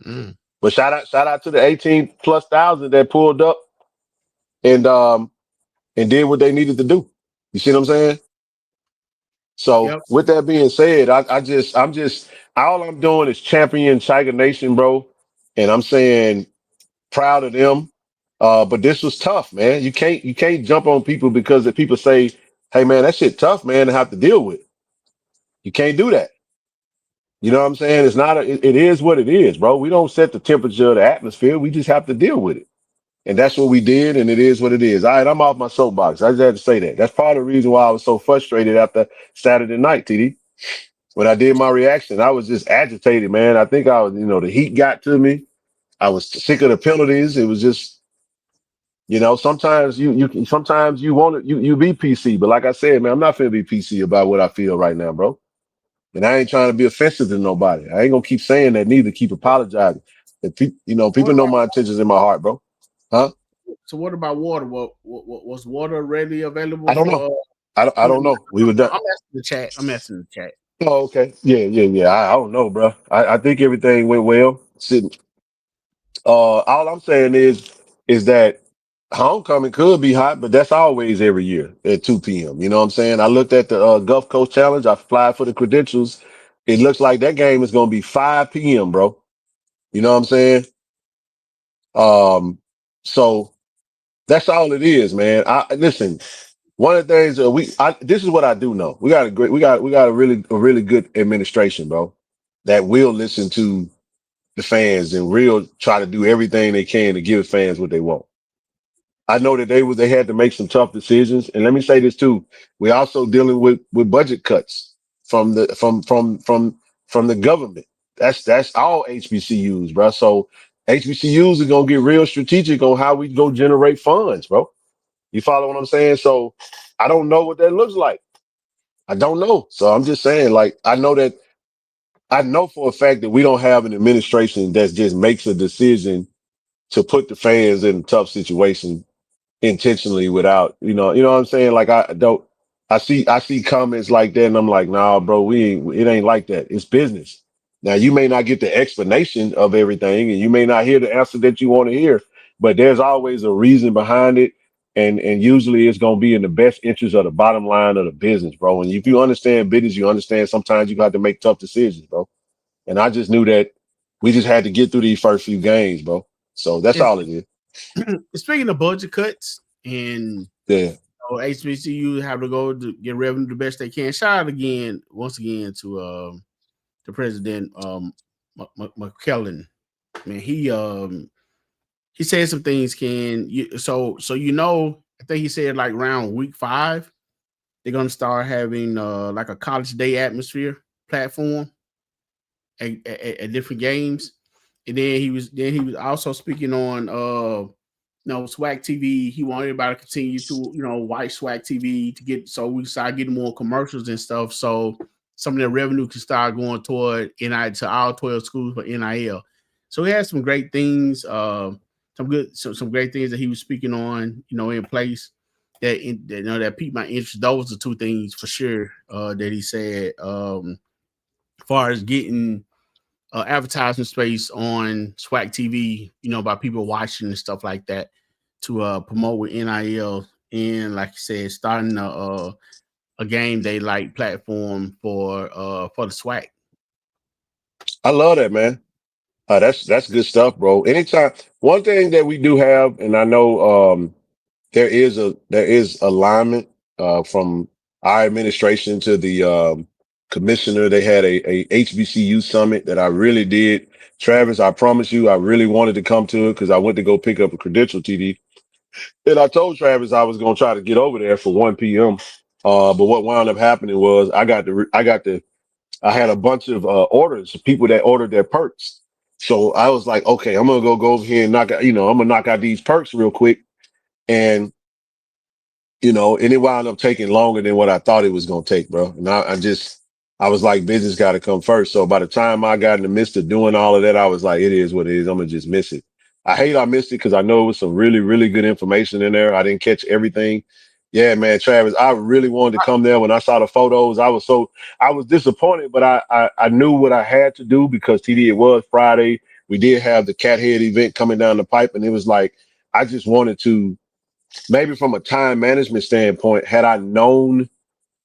Mm. But shout out to the 18 plus thousand that pulled up and did what they needed to do. You see what I'm saying? So Yep. with that being said, I'm just all I'm doing is champion Tiger Nation, bro. And I'm saying proud of them. But this was tough, man. You can't jump on people because if people say, hey man, that shit tough, man, to have to deal with. You can't do that. You know what I'm saying? It's not it is what it is, bro. We don't set the temperature of the atmosphere. We just have to deal with it. And that's what we did, and it is what it is. All right, I'm off my soapbox. I just had to say that. That's part of the reason why I was so frustrated after Saturday night, TD. When I did my reaction, I was just agitated, man. I think I was, the heat got to me. I was sick of the penalties. It was just, sometimes sometimes you want it, you be PC. But like I said, man, I'm not finna be PC about what I feel right now, bro. And I ain't trying to be offensive to nobody. I ain't gonna keep saying that neither. Keep apologizing. And people know my intentions in my heart, bro. Huh? So what about water? What was water readily available I don't know. for? I don't know. We were done. I'm asking the chat. I'm asking the chat. Oh, okay. Yeah. I don't know, bro. I think everything went well. Sitting. All I'm saying is that homecoming could be hot, but that's always every year at 2 p.m. You know what I'm saying? I looked at the Gulf Coast Challenge. I applied for the credentials. It looks like that game is going to be 5 p.m., bro. You know what I'm saying? So that's all it is, man. I listen. One of the things this is what I do know. We got a really good administration, bro, that will listen to the fans and real try to do everything they can to give fans what they want. I know that they had to make some tough decisions. And let me say this too. We're also dealing with budget cuts from the government. That's all HBCUs, bro. So HBCUs are gonna get real strategic on how we go generate funds, bro. You follow what I'm saying? So I don't know what that looks like. I don't know. So I'm just saying, like, I know for a fact that we don't have an administration that just makes a decision to put the fans in a tough situation intentionally without, you know what I'm saying? Like I see comments like that and I'm like, nah, bro, it ain't like that. It's business. Now you may not get the explanation of everything and you may not hear the answer that you want to hear, but there's always a reason behind it. And usually it's going to be in the best interest of the bottom line of the business, bro. And if you understand business, you understand sometimes you got to make tough decisions, bro. And I just knew that we just had to get through these first few games, bro. So that's all it is. Speaking of budget cuts and HBCU have to go to get revenue the best they can. Shout out once again to the president McKellen. Man, he said some things. I think he said like around week 5 they're gonna start having like a college day atmosphere platform at different games. And then he was also speaking on SWAC TV. He wanted everybody to continue to watch SWAC TV to get so we start getting more commercials and stuff. So some of the revenue can start going toward NIL to all 12 schools for NIL. So he had some great things, some great things that he was speaking on, in place that piqued my interest. Those are 2 things for sure that he said. As far as getting advertising space on SWAC TV, by people watching and stuff like that to promote with NIL, and like I said, starting a game day like platform for the SWAC. I love that, man. That's good stuff, bro. Anytime, one thing that we do have, and I know there is alignment from our administration to the commissioner. They had a HBCU summit that I really did. Travis, I promise you, I really wanted to come to it because I went to go pick up a credential TD. And I told Travis I was going to try to get over there for 1 p.m. But what wound up happening was I had a bunch of orders, people that ordered their perks. So I was like, okay, I'm going to go over here and I'm going to knock out these perks real quick. And and it wound up taking longer than what I thought it was going to take, bro. And I was like, business got to come first. So by the time I got in the midst of doing all of that, I was like, it is what it is. I'm going to just miss it. I hate I missed it because I know it was some really, really good information in there. I didn't catch everything. Yeah, man, Travis, I really wanted to come there. When I saw the photos, I was disappointed, but I knew what I had to do because TD, it was Friday. We did have the Cat Head event coming down the pipe, and it was like, I just wanted to, maybe from a time management standpoint, had I known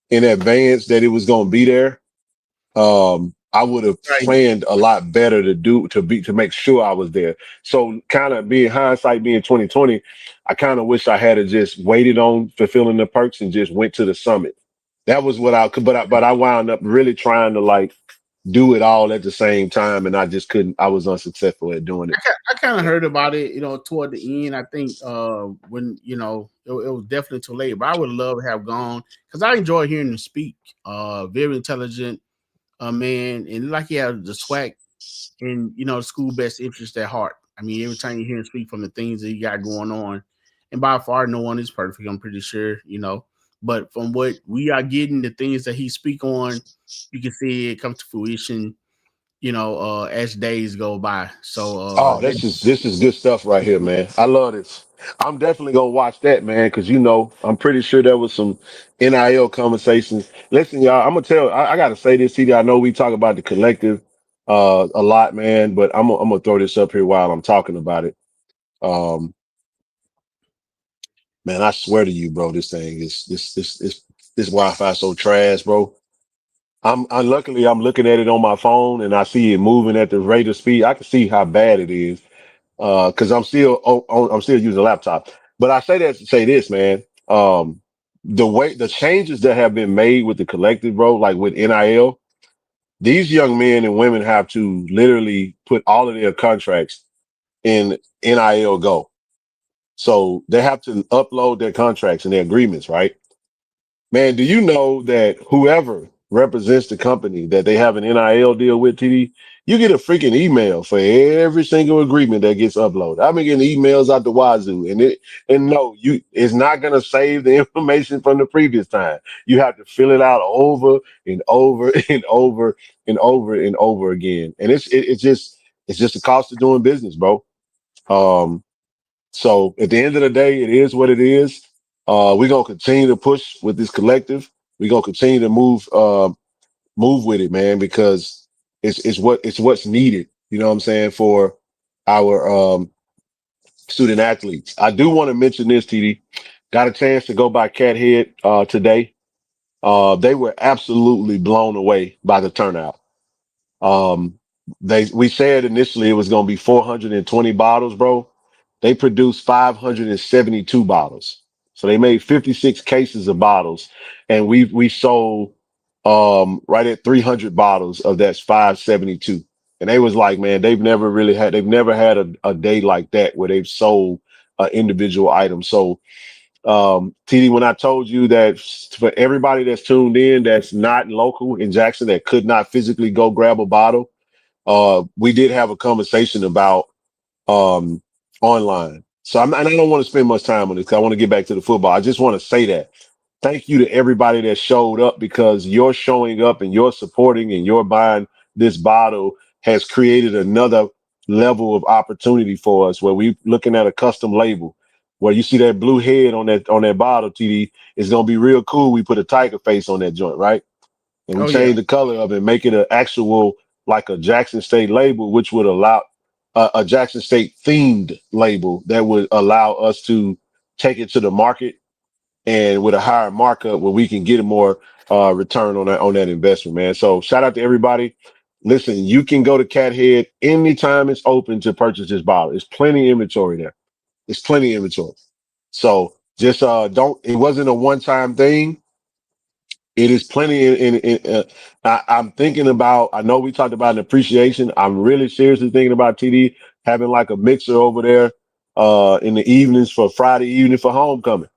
in advance that it was going to be there, I would have planned a lot better to make sure I was there. So kind of being 2020, I kind of wish I had just waited on fulfilling the perks and just went to the summit. That was what but I wound up really trying to do it all at the same time, and I just couldn't. I was unsuccessful at doing it. I kind of heard about it, toward the end. I think when it was definitely too late, but I would love to have gone because I enjoy hearing him speak. Very intelligent man, and like he has the SWAC and the school best interest at heart. I mean, every time you hear him speak from the things that he got going on, and by far no one is perfect. I'm pretty sure, but from what we are getting, the things that he speak on, you can see it come to fruition. As days go by. So this is good stuff right here, man. I love this. I'm definitely gonna watch that, man, because I'm pretty sure there was some NIL conversations. Listen, y'all, I'm gonna I gotta say this, CD. I know we talk about the collective a lot, man, but I'm gonna throw this up here while I'm talking about it. Man, I swear to you, bro, this thing is this Wi-Fi so trash, bro. I'm luckily I'm looking at it on my phone and I see it moving at the rate of speed. I can see how bad it is because I'm still using a laptop. But I say that to say this, man. The changes that have been made with the collective, bro, like with NIL, these young men and women have to literally put all of their contracts in NIL Go. So they have to upload their contracts and their agreements, right? Man, do you know that whoever represents the company that they have an NIL deal with, TD, you get a freaking email for every single agreement that gets uploaded. I've been getting emails out the wazoo, it's not gonna save the information from the previous time. You have to fill it out over and over and over and over and over again, and it's just the cost of doing business, bro. So at the end of the day, it is what it is. We're gonna continue to push with this collective. We're gonna continue to move with it, man, because it's what's needed. You know what I'm saying, for our student athletes. I do want to mention this, TD. Got a chance to go by Cat Head today. They were absolutely blown away by the turnout. Um, we said initially it was going to be 420 bottles, bro. They produced 572 bottles. So they made 56 cases of bottles, and we sold right at 300 bottles of that 572. And they was like, man, they've never had a day like that where they've sold individual items. So TD, when I told you that for everybody that's tuned in that's not local in Jackson that could not physically go grab a bottle, we did have a conversation about online. So and I don't want to spend much time on this because I want to get back to the football. I just want to say that thank you to everybody that showed up, because your showing up and your supporting and your buying this bottle has created another level of opportunity for us, where we looking at a custom label where you see that blue head on that bottle. TD, is going to be real cool. We put a tiger face on that joint, right? And we Oh yeah. change the color of it, make it an actual, like a Jackson State label, which would allow a Jackson State themed label that would allow us to take it to the market and with a higher markup where we can get a more return on that investment, man. So shout out to everybody. Listen, you can go to Cathead anytime it's open to purchase this bottle. There's plenty of inventory there. It's plenty of inventory. So just it wasn't a one-time thing. It is plenty I'm thinking about, I know we talked about an appreciation. I'm really seriously thinking about TD having like a mixer over there in the evenings for Friday evening for homecoming.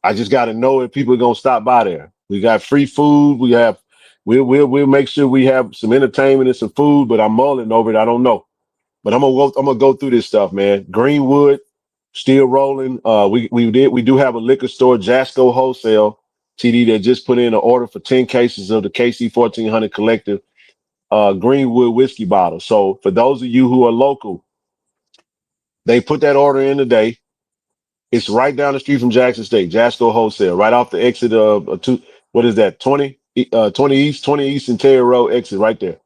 I just got to know if people are gonna stop by there. We got free food. We'll make sure we have some entertainment and some food. But I'm mulling over it. I don't know. But I'm gonna go through this stuff, man. Greenwood still rolling. We do have a liquor store, Jasco Wholesale, TD, that just put in an order for 10 cases of the KC-1400 Collective Greenwood whiskey bottle. So for those of you who are local, they put that order in today. It's right down the street from Jackson State, Jasco Wholesale, right off the exit of 20 East and Terry Road exit right there.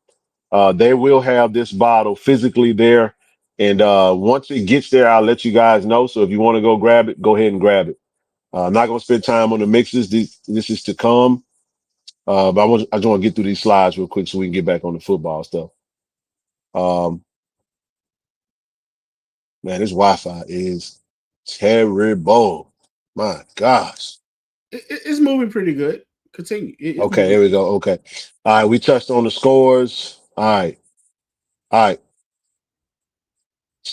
They will have this bottle physically there. And once it gets there, I'll let you guys know. So if you want to go grab it, go ahead and grab it. I'm not going to spend time on the mixes. This is to come. But I just want to get through these slides real quick so we can get back on the football stuff. Man, this Wi-Fi is terrible. My gosh. It's moving pretty good. Continue. Okay, there we go. Okay. All right, we touched on the scores. All right. Let's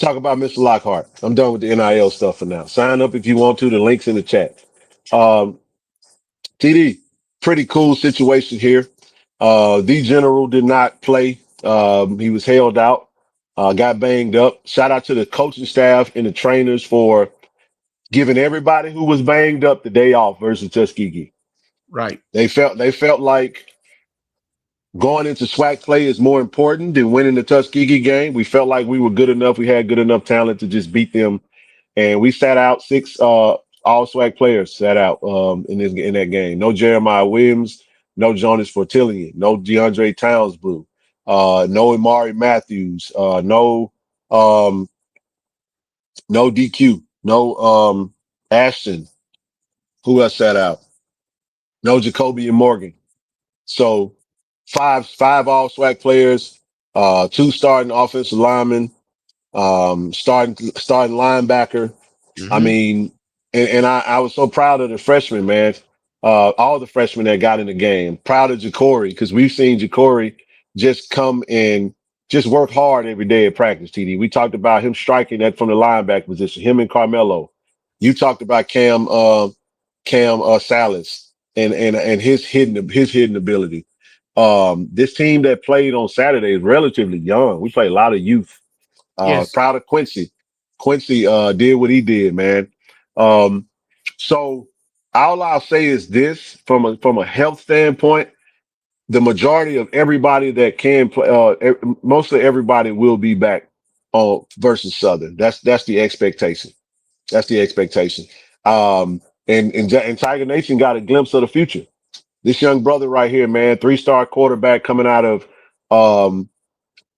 talk about Mr. Lockhart. I'm done with the NIL stuff for now. Sign up if you want to. The link's in the chat. TD, pretty cool situation here. The general did not play. He was held out, got banged up. Shout out to the coaching staff and the trainers for giving everybody who was banged up the day off versus Tuskegee. Right. They felt like going into SWAC play is more important than winning the Tuskegee game. We felt like we were good enough. We had good enough talent to just beat them. And we sat out 6 all SWAC players sat out in that game. No Jeremiah Williams, no Jonas Fortillion, no DeAndre Townsbrew, no Amari Matthews, no DQ, no Ashton. Who else sat out? No Jacoby and Morgan. So five all SWAC players, 2 starting offensive linemen, starting linebacker. Mm-hmm. I mean, and I was so proud of the freshmen, man. All the freshmen that got in the game. Proud of Ja'Cory, because we've seen Ja'Cory just come and just work hard every day at practice, TD. We talked about him striking that from the linebacker position, him and Carmelo. You talked about Cam Salas and his hidden ability. This team that played on Saturday is relatively young. We play a lot of youth. Yes. Proud of Quincy. Quincy did what he did, man. So all I'll say is this: from a health standpoint, the majority of everybody that can play, mostly everybody will be back versus Southern. That's the expectation. That's the expectation. And Tiger Nation got a glimpse of the future. This young brother right here, man, 3-star quarterback coming out of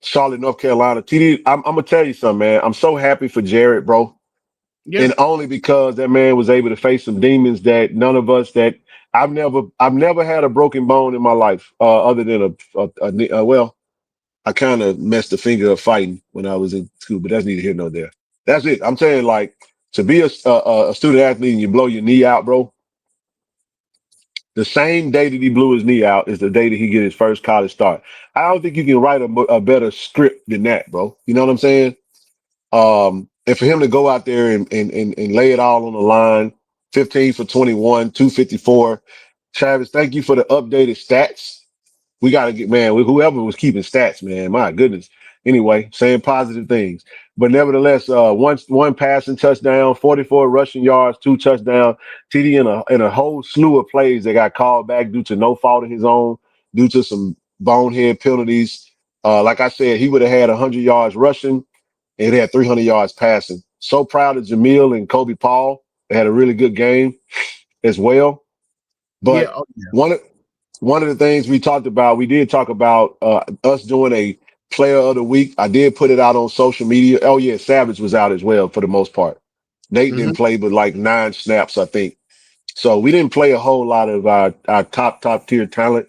Charlotte, North Carolina. TD, I'm gonna tell you something, man. I'm so happy for Jared, bro. Yeah. And only because that man was able to face some demons that none of us that I've never had a broken bone in my life, other than well, I kind of messed a finger up fighting when I was in school, but that's neither here nor there. That's it. I'm saying, like, to be a student athlete and you blow your knee out, bro. The same day that he blew his knee out is the day that he get his first college start. I don't think you can write a better script than that, bro. You know what I'm saying? And for him to go out there and lay it all on the line, 15 for 21, 254. Travis, thank you for the updated stats. We got to get, man, whoever was keeping stats, man, my goodness. Anyway, saying positive things. But nevertheless, one passing touchdown, 44 rushing yards, 2 touchdowns, TD in a whole slew of plays that got called back due to no fault of his own, due to some bonehead penalties. Like I said, he would have had 100 yards rushing and he had 300 yards passing. So proud of Jamil and Kobe Paul. They had a really good game as well. But one of the things we talked about, we did talk about us doing a player of the week. I did put it out on social media. Oh yeah, Savage was out as well for the most part. Nate didn't play but like 9 snaps, I think. So we didn't play a whole lot of our top tier talent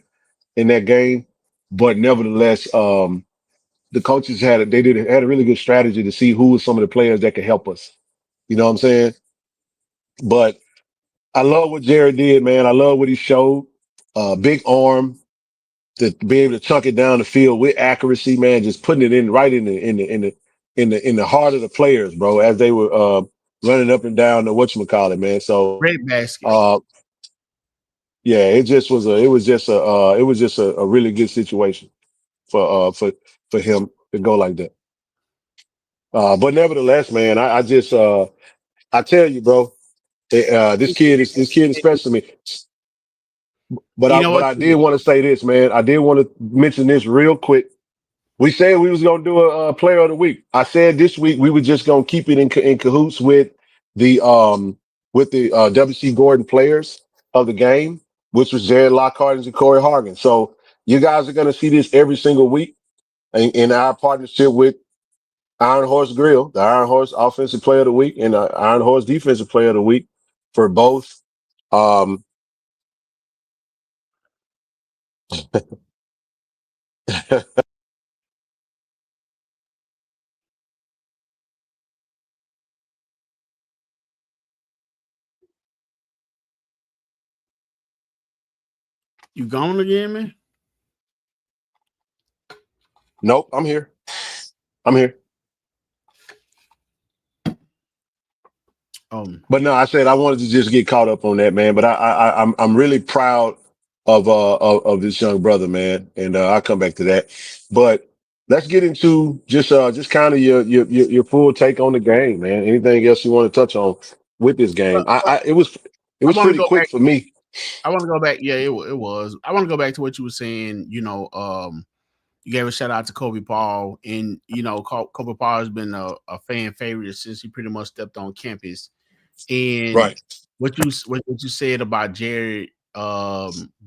in that game. But nevertheless, the coaches had a really good strategy to see who was some of the players that could help us. You know what I'm saying? But I love what Jared did, man. I love what he showed. Big arm to be able to chunk it down the field with accuracy, man. Just putting it in right in the heart of the players, bro, as they were running up and down the whatchamacallit, man. So Great basket. Yeah, it was just a really good situation for him to go like that. But nevertheless, man, I just I tell you, bro, this kid is special to me. But You know what? I did want to say this, man. I did want to mention this real quick. We said we was gonna do a player of the week. I said this week we were just gonna keep it in cahoots with the WC Gordon players of the game, which was Jared Lockhart and Corey Hargan. So you guys are gonna see this every single week in our partnership with Iron Horse Grill, the Iron Horse Offensive Player of the Week and the Iron Horse Defensive Player of the Week for both. You gone again, man? Nope, I'm here. I'm here. But no, I said I wanted to just get caught up on that, man. But I'm really proud of this young brother, man. And I'll come back to that. But let's get into just kind of your full take on the game, man. Anything else you want to touch on with this game? It was pretty quick for me. I want to go back. Yeah, it was. I want to go back to what you were saying. You know, you gave a shout out to Kobe Paul, and you know, Kobe Paul has been a fan favorite since he pretty much stepped on campus. And right, what you said about Jared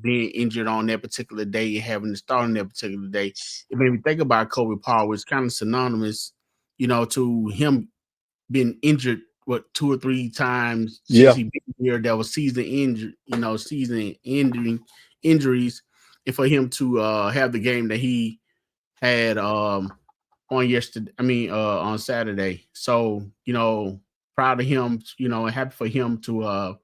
being injured on that particular day and having to start on that particular day, it made me think about Kobe Paul. It's kind of synonymous, you know, to him being injured 2 or 3 times since he been here. That was season injury, you know, season ending injuries, and for him to have the game that he had on Saturday. So, you know, proud of him, you know, and happy for him to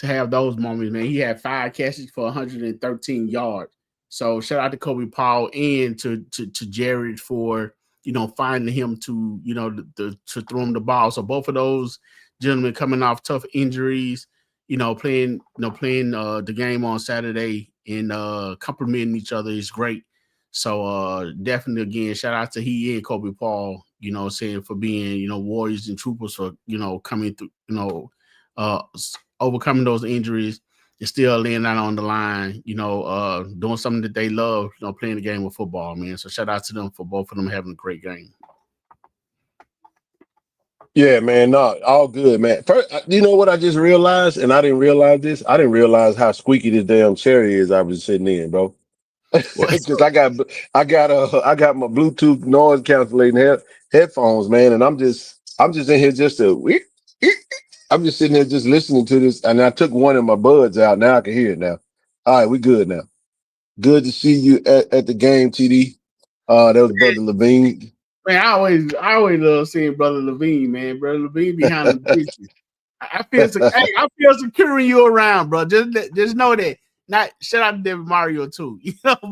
have those moments, man. He had 5 catches for 113 yards. So shout out to Kobe Paul and to Jared for, you know, finding him to, you know, to throw him the ball. So both of those gentlemen coming off tough injuries, you know, playing the game on Saturday and complimenting each other is great. So definitely again, shout out to he and Kobe Paul, you know, saying for being, you know, warriors and troopers for, you know, coming through, you know, overcoming those injuries and still laying out on the line, you know, doing something that they love, you know, playing the game of football, man. So shout out to them for both of them having a great game. Yeah, man. No, all good, man. First, you know what I just realized, and I didn't realize this. I didn't realize how squeaky this damn chair is. I was sitting in, bro. What? Because I got my Bluetooth noise canceling headphones, man, and I'm just in here just to. I'm just sitting here just listening to this, and I took one of my buds out. Now I can hear it now. All right, we good now. Good to see you at the game, TD. That was Brother Levine. Man, I always love seeing Brother Levine, man. Brother Levine behind the picture. I feel secure in you around, bro. Just know that. Not shout out to David Mario too,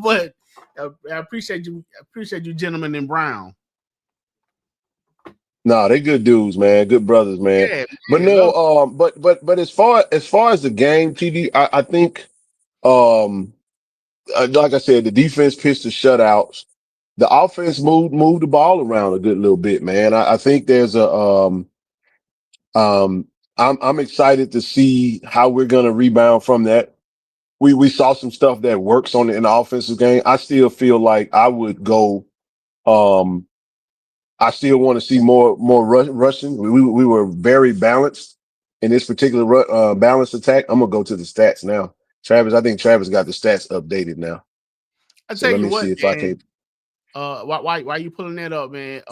But I appreciate you. I appreciate you, gentlemen in brown. Nah, they good dudes, man. Good brothers, man. Yeah, But man. Love. no, but as far as the game, TD, I think, like I said, the defense pitched the shutouts. The offense moved the ball around a good little bit, man. I think there's a um I'm excited to see how we're gonna rebound from that. We saw some stuff that works in the offensive game. I still feel like I would go. Um, I still want to see more rushing. We were very balanced in this particular balanced attack. I'm gonna go to the stats now. Travis, I think Travis got the stats updated now. I So tell let you me what, see if I man. can. Why you pulling that up, man?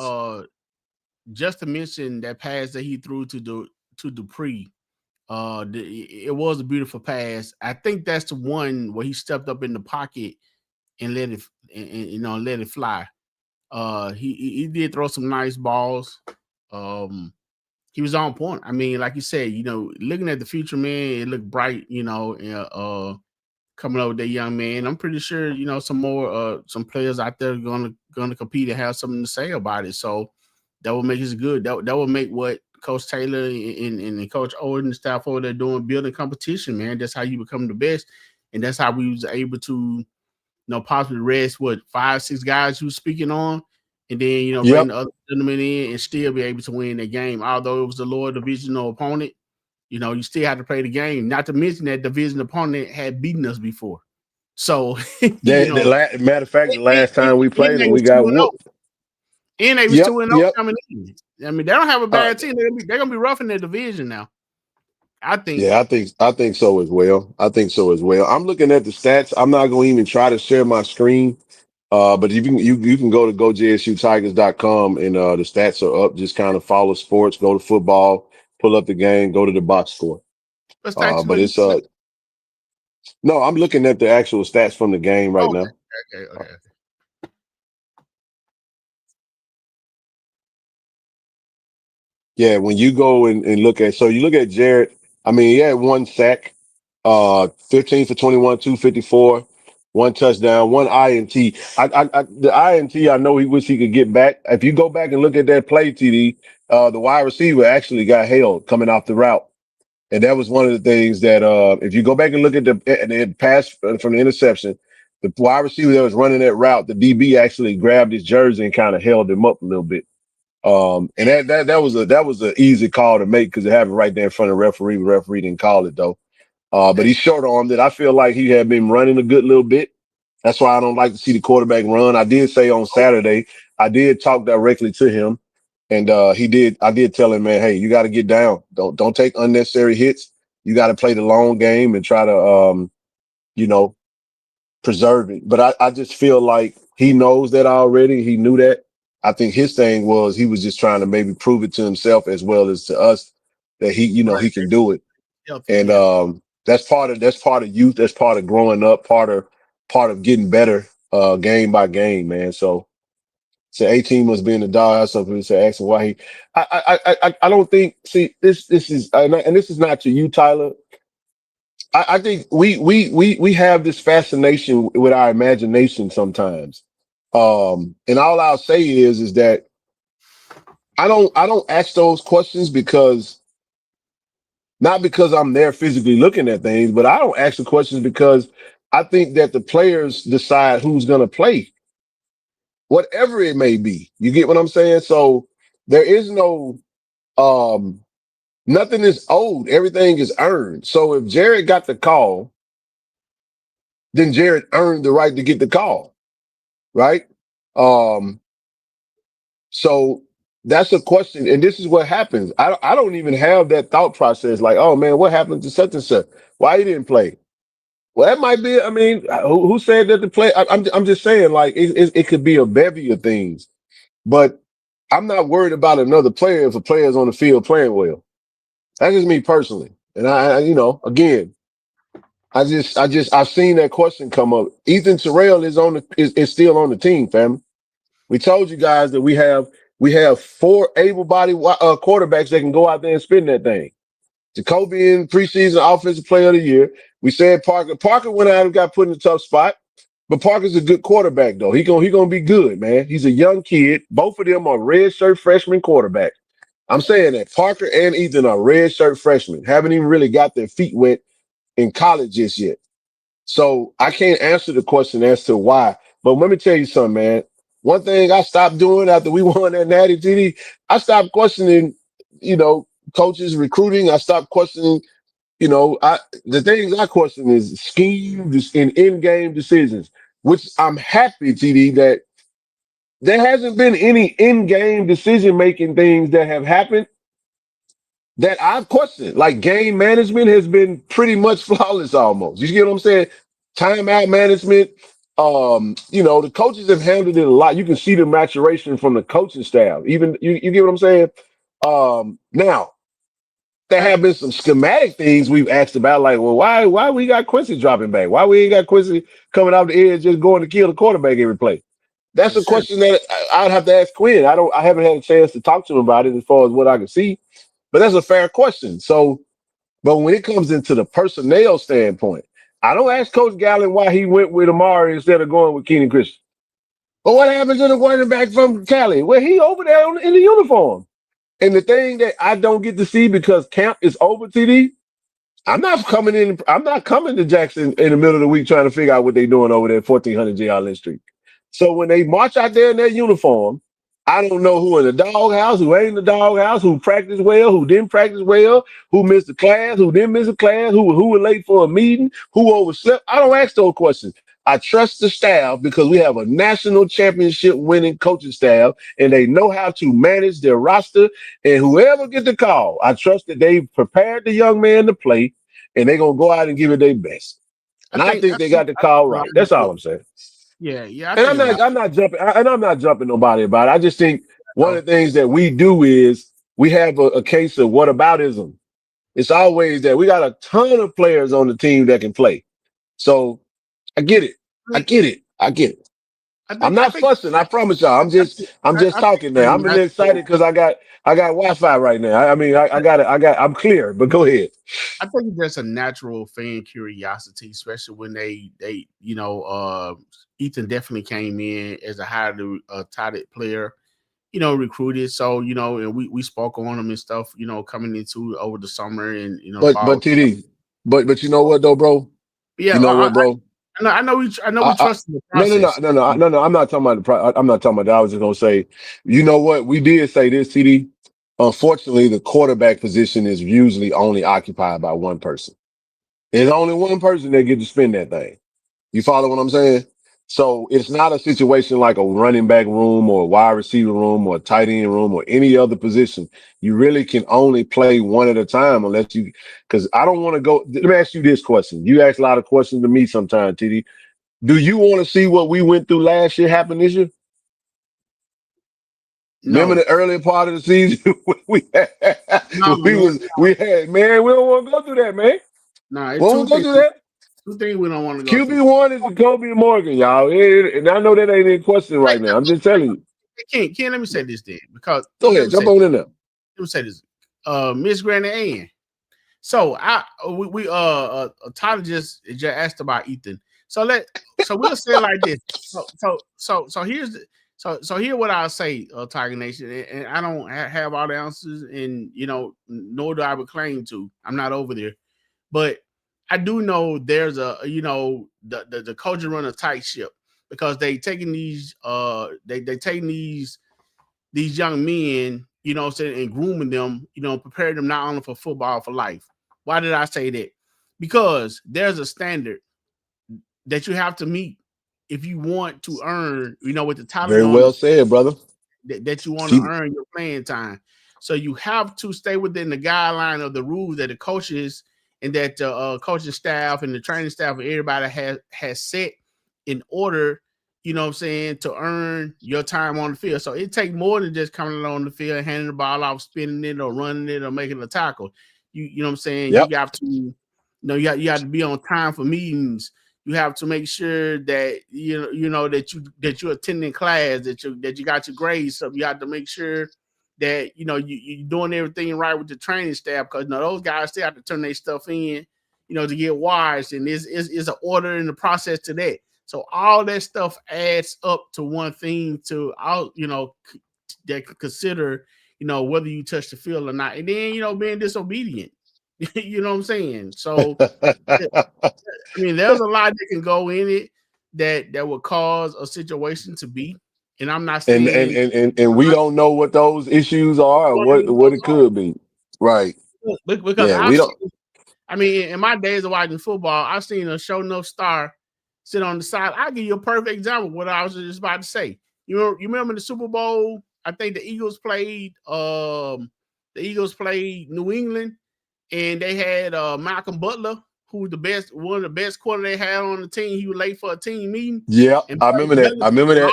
Just to mention that pass that he threw to Dupree. It was a beautiful pass. I think that's the one where he stepped up in the pocket and let it, let it fly. He did throw some nice balls. He was on point. I mean, like you said, looking at the future, man, it looked bright. Coming up with that young man, I'm pretty sure some players out there are gonna compete and have something to say about it. So that will make it good. That will make what Coach Taylor and Coach Owen and staff over there doing, building competition, man. That's how you become the best, and that's how we was able to possibly rest 5-6 guys you speaking on, and then bring Yep. the other gentlemen in and still be able to win the game. Although it was a lower divisional opponent, you still have to play the game. Not to mention that division opponent had beaten us before. So Matter of fact, the last and time we played they them, we was got 2-0. whooped. And they was Yep. 2-0 Yep. coming in. I mean, they don't have a Uh, bad team. They're gonna be rough in their division now. I think. yeah, I think so as well. I think so as well. I'm looking at the stats. I'm not going to even try to share my screen. But you can go to gojsutigers.com and the stats are up. Just kind of follow sports, go to football, pull up the game, go to the box score. What stats you But looking it's at? no, I'm looking at the actual stats from the game right Oh, now. okay. Yeah, when you go and look at, so you look at Jarrett, I mean, he had one sack, 15 for 21, 254, one touchdown, one INT. The INT, I know he wish he could get back. If you go back and look at that play, TD, the wide receiver actually got held coming off the route. And that was one of the things that, if you go back and look at the pass from the interception, the wide receiver that was running that route, the DB actually grabbed his jersey and kind of held him up a little bit. And that was a easy call to make because it happened right there in front of the referee. The referee didn't call it though. But he short armed it. I feel like he had been running a good little bit. That's why I don't like to see the quarterback run. I did say on Saturday, I did talk directly to him, and I did tell him, man, hey, you got to get down. Don't take unnecessary hits. You got to play the long game and try to you know, preserve it. But I just feel like he knows that already. He knew that. I think his thing was he was just trying to maybe prove it to himself as well as to us that he can do it. Healthy, And yeah. that's part of youth, that's part of growing up, part of getting better game by game, man. So 18 must be in the doghouse. Some people say asking why he I don't think see this is and this is not to you, Tyler. I think we have this fascination with our imagination sometimes. And all I'll say is that I don't ask those questions because not because I'm there physically looking at things, but I don't ask the questions because I think that the players decide who's going to play, whatever it may be. You get what I'm saying? So there is no, nothing is owed. Everything is earned. So if Jared got the call, then Jared earned the right to get the call. Right. Um, so that's a question, and this is what happens. I don't even have that thought process. Like, oh man, what happened to such and such? Why he didn't play? Well, that might be. I mean, who said that the play? I'm just saying, like, it could be a bevy of things, but I'm not worried about another player if a player's on the field playing well. That's just me personally. And again, I've seen that question come up. Ethan Terrell is still on the team, family. We told you guys that we have 4 able-bodied quarterbacks that can go out there and spin that thing. Jacoby in preseason offensive player of the year. We said Parker. Parker went out and got put in a tough spot, but Parker's a good quarterback though. He gonna be good, man. He's a young kid. Both of them are redshirt freshman quarterbacks. I'm saying that Parker and Ethan are redshirt freshmen. Haven't even really got their feet wet in college just yet. So I can't answer the question as to why. But let me tell you something, man. One thing I stopped doing after we won that Natty TD, I stopped questioning, coaches recruiting. I stopped questioning, the things I question is scheme and in-game decisions, which I'm happy, TD, that there hasn't been any in-game decision-making things that have happened that I've questioned. Like game management has been pretty much flawless almost. You get what I'm saying? Timeout management. The coaches have handled it a lot. You can see the maturation from the coaching staff. Even you get what I'm saying? Now there have been some schematic things we've asked about, like, well, why we got Quincy dropping back? Why we ain't got Quincy coming off the edge just going to kill the quarterback every play? That's a question that I'd have to ask Quinn. I haven't had a chance to talk to him about it as far as what I can see. But that's a fair question. So, but when it comes into the personnel standpoint, I don't ask Coach Gallen why he went with Amari instead of going with Keenan Christian. But what happens to the running back from Cali? Well, he over there in the uniform. And the thing that I don't get to see because camp is over, TD, I'm not coming to Jackson in the middle of the week trying to figure out what they're doing over there at 1400 J. Lynch Street. So when they march out there in their uniform, I don't know who in the doghouse, who ain't in the doghouse, who practiced well, who didn't practice well, who missed a class, who didn't miss a class, who was late for a meeting, who overslept. I don't ask those questions. I trust the staff because we have a national championship winning coaching staff and they know how to manage their roster. And whoever gets the call, I trust that they've prepared the young man to play and they're going to go out and give it their best. And I think they got the call right. That's all I'm saying. Yeah. And I'm not jumping nobody about it. I just think one of the things that we do is we have a case of whataboutism. It's always that we got a ton of players on the team that can play. So I get it. I'm not fussing. I promise y'all. I'm just talking now. I'm really excited because I got Wi-Fi right now. I'm clear, but go ahead. I think there's a natural fan curiosity, especially when they Ethan definitely came in as a highly touted player, recruited. So, and we spoke on him and stuff, coming into over the summer and, but TD, but you know what though, bro? Yeah. You know what, bro? I know we trust the process. No. I'm not talking about I'm not talking about that. I was just gonna say, you know what? We did say this, TD. Unfortunately, the quarterback position is usually only occupied by one person. There's only one person that gets to spin that thing. You follow what I'm saying? So it's not a situation like a running back room or a wide receiver room or a tight end room or any other position. You really can only play one at a time unless you, because I don't want to go. Let me ask you this question. You ask a lot of questions to me sometimes, TD. Do you want to see what we went through last year happen this year? No. Remember the early part of the season? we had, man, we don't want to go through that, man. No, we don't go through that. Two things we don't want to go QB1 is Jacoby Morgan, y'all. And I know that ain't in question right now. I'm just telling you. Ken, let me say this then. Because go ahead, jump on in there. Let me say this. Miss Granny Ann. So Tyler just asked about Ethan. So we'll say it like this. So here's here's what I'll say, Tiger Nation, and I don't have all the answers, and nor do I proclaim to. I'm not over there, but I do know there's the coaches run a tight ship because they taking these they taking these young men, and grooming them, preparing them not only for football, for life. Why did I say that? Because there's a standard that you have to meet if you want to earn, with the talent. Very well said, brother. that you want to earn your playing time. So you have to stay within the guideline of the rules that the coaches and that the coaching staff and the training staff and everybody has set in order, you know what I'm saying, to earn your time on the field. So it takes more than just coming on the field and handing the ball off, spinning it or running it or making a tackle. You know what I'm saying? Yep. You have to, you know, you have to be on time for meetings. You have to make sure that you know that you're attending class, that you got your grades up. You have to make sure that you're doing everything right with the training staff, because those guys still have to turn their stuff in, to get wise, and is an order in the process to that. So all that stuff adds up to one thing to that could consider whether you touch the field or not, and then being disobedient. You know what I'm saying? So I mean, there's a lot that can go in it that would cause a situation to be. And I'm not saying and we don't know what those issues are or what it could be. Right. Because yeah, we don't. I mean, in my days of watching football, I've seen a show enough star sit on the side. I'll give you a perfect example of what I was just about to say. You remember the Super Bowl? I think the Eagles played New England, and they had Malcolm Butler, who was one of the best corner they had on the team. He was late for a team meeting. Yeah, I remember that.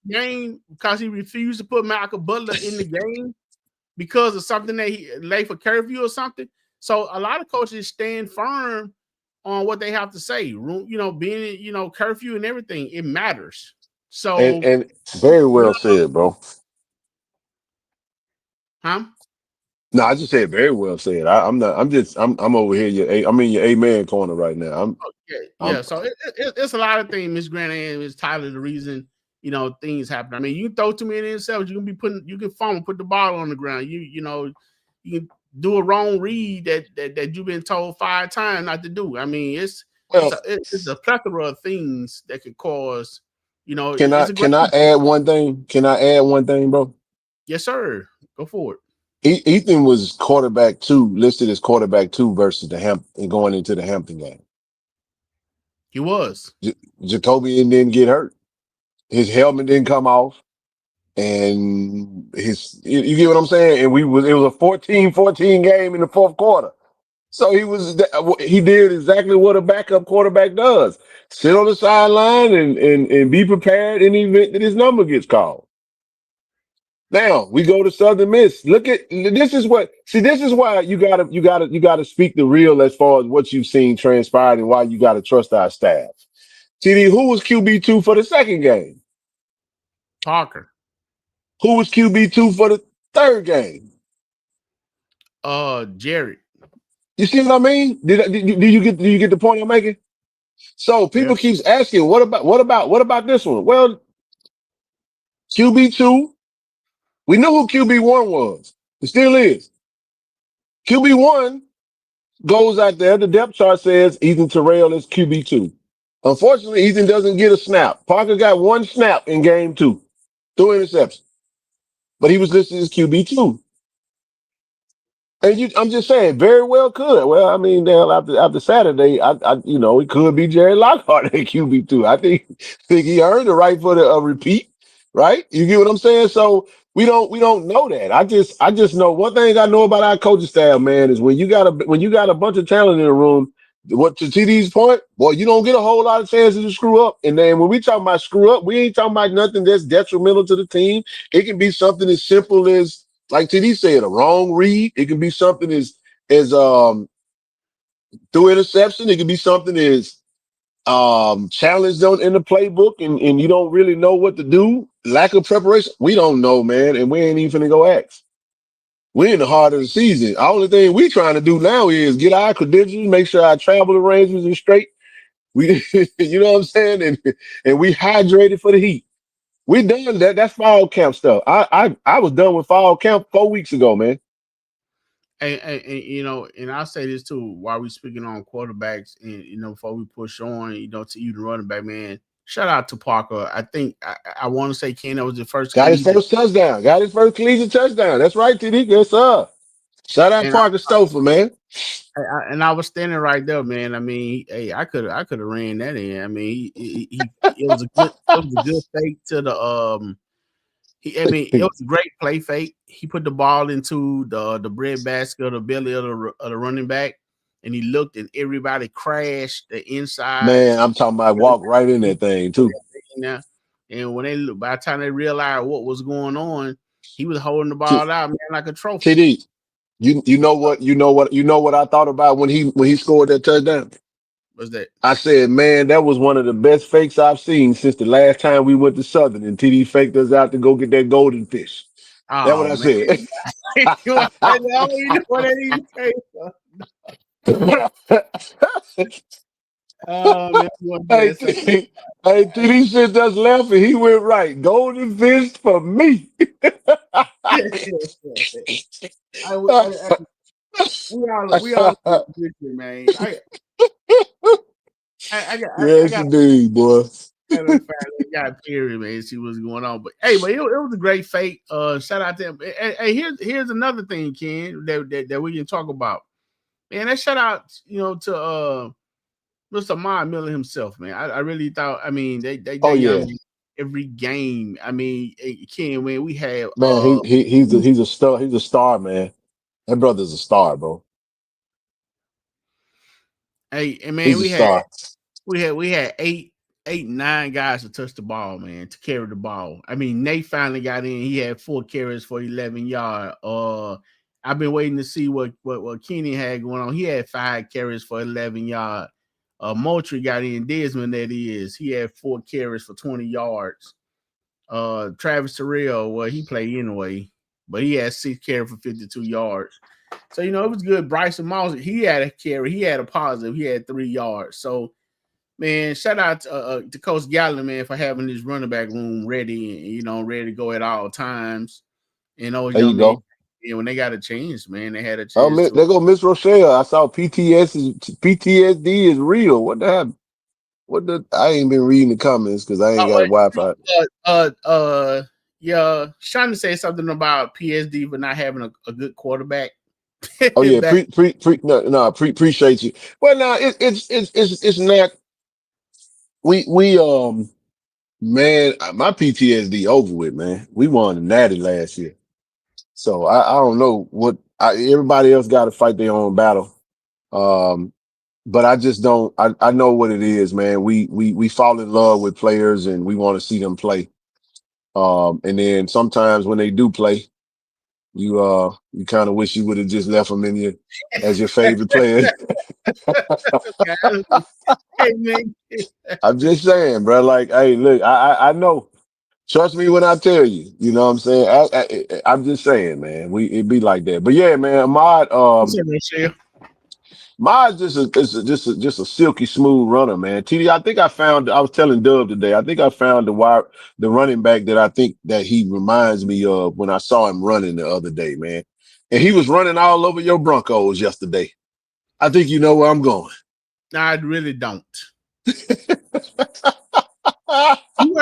Game because he refused to put Malcolm Butler in the game because of something that he late for curfew or something. So a lot of coaches stand firm on what they have to say. Being curfew and everything, it matters. So and very well said, bro. Huh? No, I just said very well said. I'm over here. I'm in your amen corner right now. So it's a lot of things, Miss Grant and Miss Tyler. The reason things happen. I mean, you throw too many interceptions, you can fumble, put the ball on the ground. You can do a wrong read that you've been told 5 times not to do. I mean, it's a plethora of things that could cause. Can I add one thing? Can I add one thing, bro? Yes, sir. Go for it. Ethan was quarterback 2, listed as quarterback 2 versus the Hampton going into the Hampton game. He was. Jacoby didn't get hurt. His helmet didn't come off, and you get what I'm saying? And it was a 14-14 game in the fourth quarter. So he did exactly what a backup quarterback does: sit on the sideline and be prepared in the event that his number gets called. Now we go to Southern Miss. This is why you gotta speak the real as far as what you've seen transpire and why you gotta trust our staff. TD, who was QB2 for the second game? Parker. Who was QB2 for the third game? Jared. You see what I mean? Do you get the point I'm making? So people keeps asking, what about this one? Well, QB2, we know who QB1 was. It still is. QB1 goes out there. The depth chart says Ethan Terrell is QB2. Unfortunately, Ethan doesn't get a snap. Parker got 1 snap in game 2 through interception, but he was listed as QB2. And I'm just saying, very well could. Well, I mean, after Saturday, it could be Jerry Lockhart at QB2. I think he earned the right for the repeat, right? You get what I'm saying? So we don't know that. I just know one thing I know about our coaching staff, man, is when you got a bunch of talent in the room. What to TD's point, boy, you don't get a whole lot of chances to screw up. And then when we talk about screw up, we ain't talking about nothing that's detrimental to the team. It can be something as simple as, like TD said, a wrong read. It can be something as through interception. It can be something as challenged in the playbook, and you don't really know what to do. Lack of preparation. We don't know, man, and we ain't even finna go ask. We're in the heart of the season. The only thing we trying to do now is get our credentials, make sure our travel arrangements are straight. We, you know what I'm saying, and we hydrated for the heat. We done that. That's fall camp stuff. I was done with fall camp 4 weeks ago, man. And and I'll say this too, while we speaking on quarterbacks, and before we push on, to you, the running back, man. Shout out to Parker. I think I want to say Ken, that was the first. Got his first touchdown. Got his first collegiate touchdown. That's right, TD. Yes, sir. Shout out Parker Stouffer, man. And I was standing right there, man. I mean, hey, I could have ran that in. I mean, it was a good fake to the I mean, it was a great play fake. He put the ball into the bread basket or the belly of the running back, and he looked, and everybody crashed the inside. Man, I'm talking about walk right in that thing too. And when by the time they realized what was going on, he was holding the ball out, man, like a trophy. TD, you know what I thought about when he scored that touchdown? What's that? I said, man, that was one of the best fakes I've seen since the last time we went to Southern and TD faked us out to go get that golden fish. That's what I said. Man, hey, TD said that's laughing. He went right. Golden fish for me. we all man. I got indeed, boy. I got period, man. See what's going on, but hey, but it was a great fake. Shout out to him. Hey, here's another thing, Ken, that we can talk about. Man, that shout out, to Mr. Mond Miller himself, man. I really thought. I mean, they every game. I mean, Ken, when we have man, he's a star. He's a star, man. That brother's a star, bro. Hey, and man, he's a star. we had 9 guys to touch the ball, man, to carry the ball. I mean, Nate finally got in. He had 4 carries for 11 yards. I've been waiting to see what Kenny had going on. He had 5 carries for 11 yards. Moultrie got in. Desmond, that is. He had 4 carries for 20 yards. Travis Terrell, well, he played anyway, but he had 6 carries for 52 yards. So, it was good. Bryson Moss, he had a carry. He had a positive. He had 3 yards. So, man, shout out to Coach Gallen, man, for having his running back room ready and, ready to go at all times. And those there young you go. men, when they got a chance, man, they had a chance. Oh, there go Miss Rochelle. I saw PTSD is real. What the hell? I ain't been reading the comments because I ain't got Wi-Fi. Yeah, trying to say something about PSD but not having a good quarterback. Oh yeah, appreciate you. Well, no, it's not. We man, my PTSD over with, man. We won the Natty last year, so I don't know what everybody else got to fight their own battle. But I just don't. I know what it is, man. We fall in love with players and we want to see them play. And then sometimes when they do play, you kind of wish you would have just left them in you as your favorite player. I'm just saying, bro. Like, hey, look, I know. Trust me when I tell you. You know what I'm saying? I'm just saying, man. It be like that. But yeah, man, Ahmad. Mine's just a silky smooth runner, man. TD, I think I was telling Dub today, I think I found the running back that I think that he reminds me of when I saw him running the other day, man. And he was running all over your Broncos yesterday. I think you know where I'm going. No, I really don't. You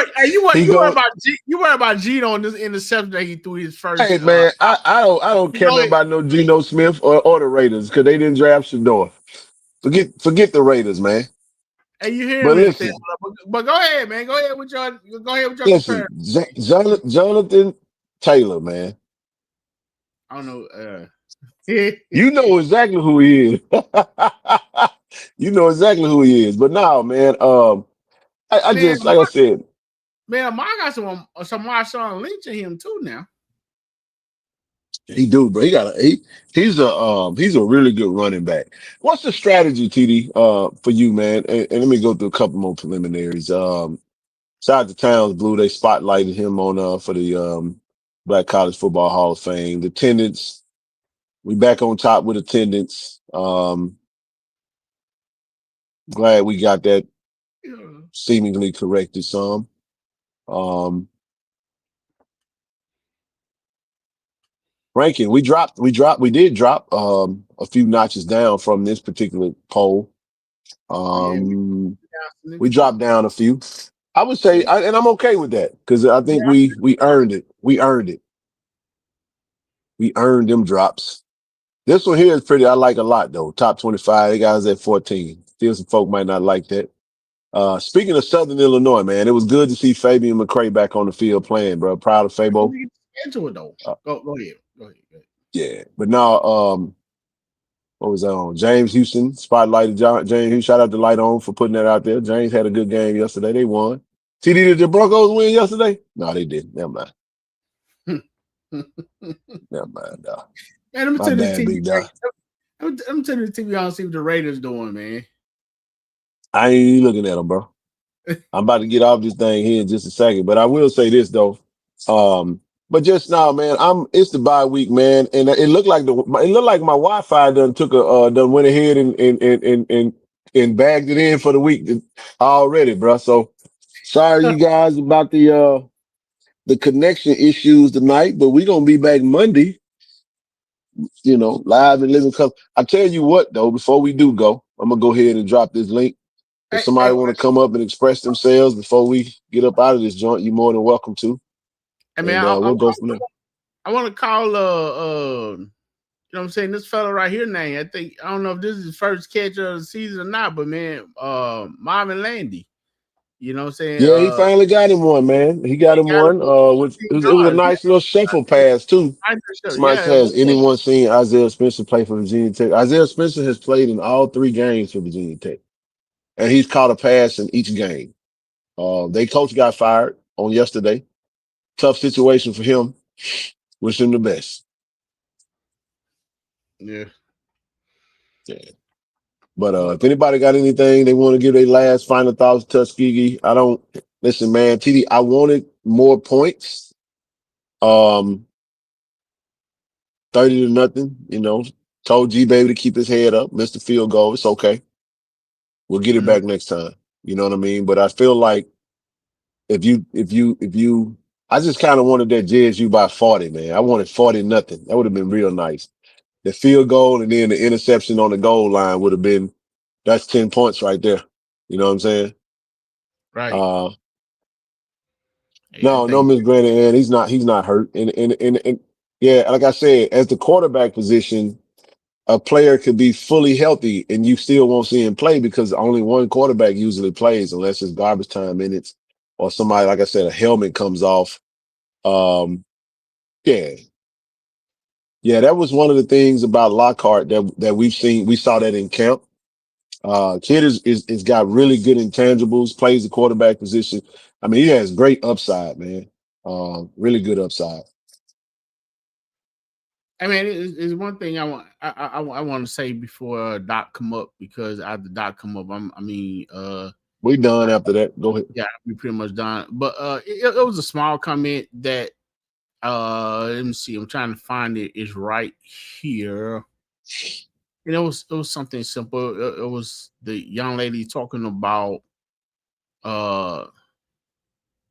worry about Gino on this interception that he threw his first. Hey man, I don't care about no Geno Smith or the Raiders because they didn't draft Shador. Forget the Raiders, man. Hey, you hear me? Listen, but go ahead, man. Go ahead with your listen, Jonathan Taylor, man. I don't know. You know exactly who he is. You know exactly who he is. But now, man, I just like I said, man, I got some Marshawn Lynch in him too now. He do, bro. He's a really good running back. What's the strategy, TD, for you, man? And let me go through a couple more preliminaries. Shout out to Towns Blue, they spotlighted him on for the Black College Football Hall of Fame. The attendance, we back on top with attendance. Glad we got that seemingly corrected some. Ranking, we did drop a few notches down from this particular poll. We dropped down a few. I would say, and I'm okay with that because I think we earned it. We earned it. We earned them drops. This one here is pretty. I like a lot though. Top 25. They guys at 14. Still some folk might not like that. Speaking of Southern Illinois, man, it was good to see Fabian McCray back on the field playing, bro. Proud of Fabo. Into it though. Go ahead. Yeah, but now, what was that on? James Houston spotlighted James Houston. Shout out to Light On for putting that out there. James had a good game yesterday. They won. TD, did the Broncos win yesterday? No, they didn't. Never mind. Never mind, dog. Man, let me My tell bad, this big dog. Let me tell the TV on see what the Raiders doing, man. I ain't even looking at them, bro. I'm about to get off this thing here in just a second, but I will say this though. But just now, man, it's the bye week, man, and it looked like my Wi-Fi done went ahead and bagged it in for the week already, bro. So sorry you guys about the connection issues tonight, but we're gonna be back Monday, live and living color. I tell you what though, before we do go, I'm gonna go ahead and drop this link. If somebody want to come up and express themselves before we get up out of this joint, you're more than welcome to. I mean, we'll go from there. I want to call you know what I'm saying, this fella right here name. I don't know if this is his first catch of the season or not, but man, Marvin Landy. You know what I'm saying? Yeah, he finally got him one, man. He got him one. It was a nice little shuffle pass too. Somebody has anyone seen Isaiah Spencer play for Virginia Tech? Isaiah Spencer has played in all 3 games for Virginia Tech, and he's caught a pass in each game. Their coach got fired on yesterday. Tough situation for him. Wish him the best. Yeah. But if anybody got anything they want to give their last final thoughts, Tuskegee, listen, man, TD, I wanted more points. 30-0, told G Baby to keep his head up, missed the field goal. It's okay. We'll get it back next time. You know what I mean? But I feel like if you I just kind of wanted that JSU by 40, man. I wanted 40-0. That would have been real nice. The field goal and then the interception on the goal line would have been, that's 10 points right there. You know what I'm saying? Right. No, Miss Brandon, and he's not hurt. And yeah, like I said, as the quarterback position, a player could be fully healthy and you still won't see him play because only one quarterback usually plays unless it's garbage time minutes or somebody, like I said, a helmet comes off. Yeah, that was one of the things about Lockhart that we've seen. We saw that in camp. Kid is got really good intangibles, plays the quarterback position. I mean, he has great upside, man. Really good upside. I mean, it's one thing I want to say before Doc come up, because after Doc come up, we done after that. Go ahead. Yeah, we pretty much done. But it was a small comment that let me see. I'm trying to find it. It's right here. And it was something simple. It was the young lady talking about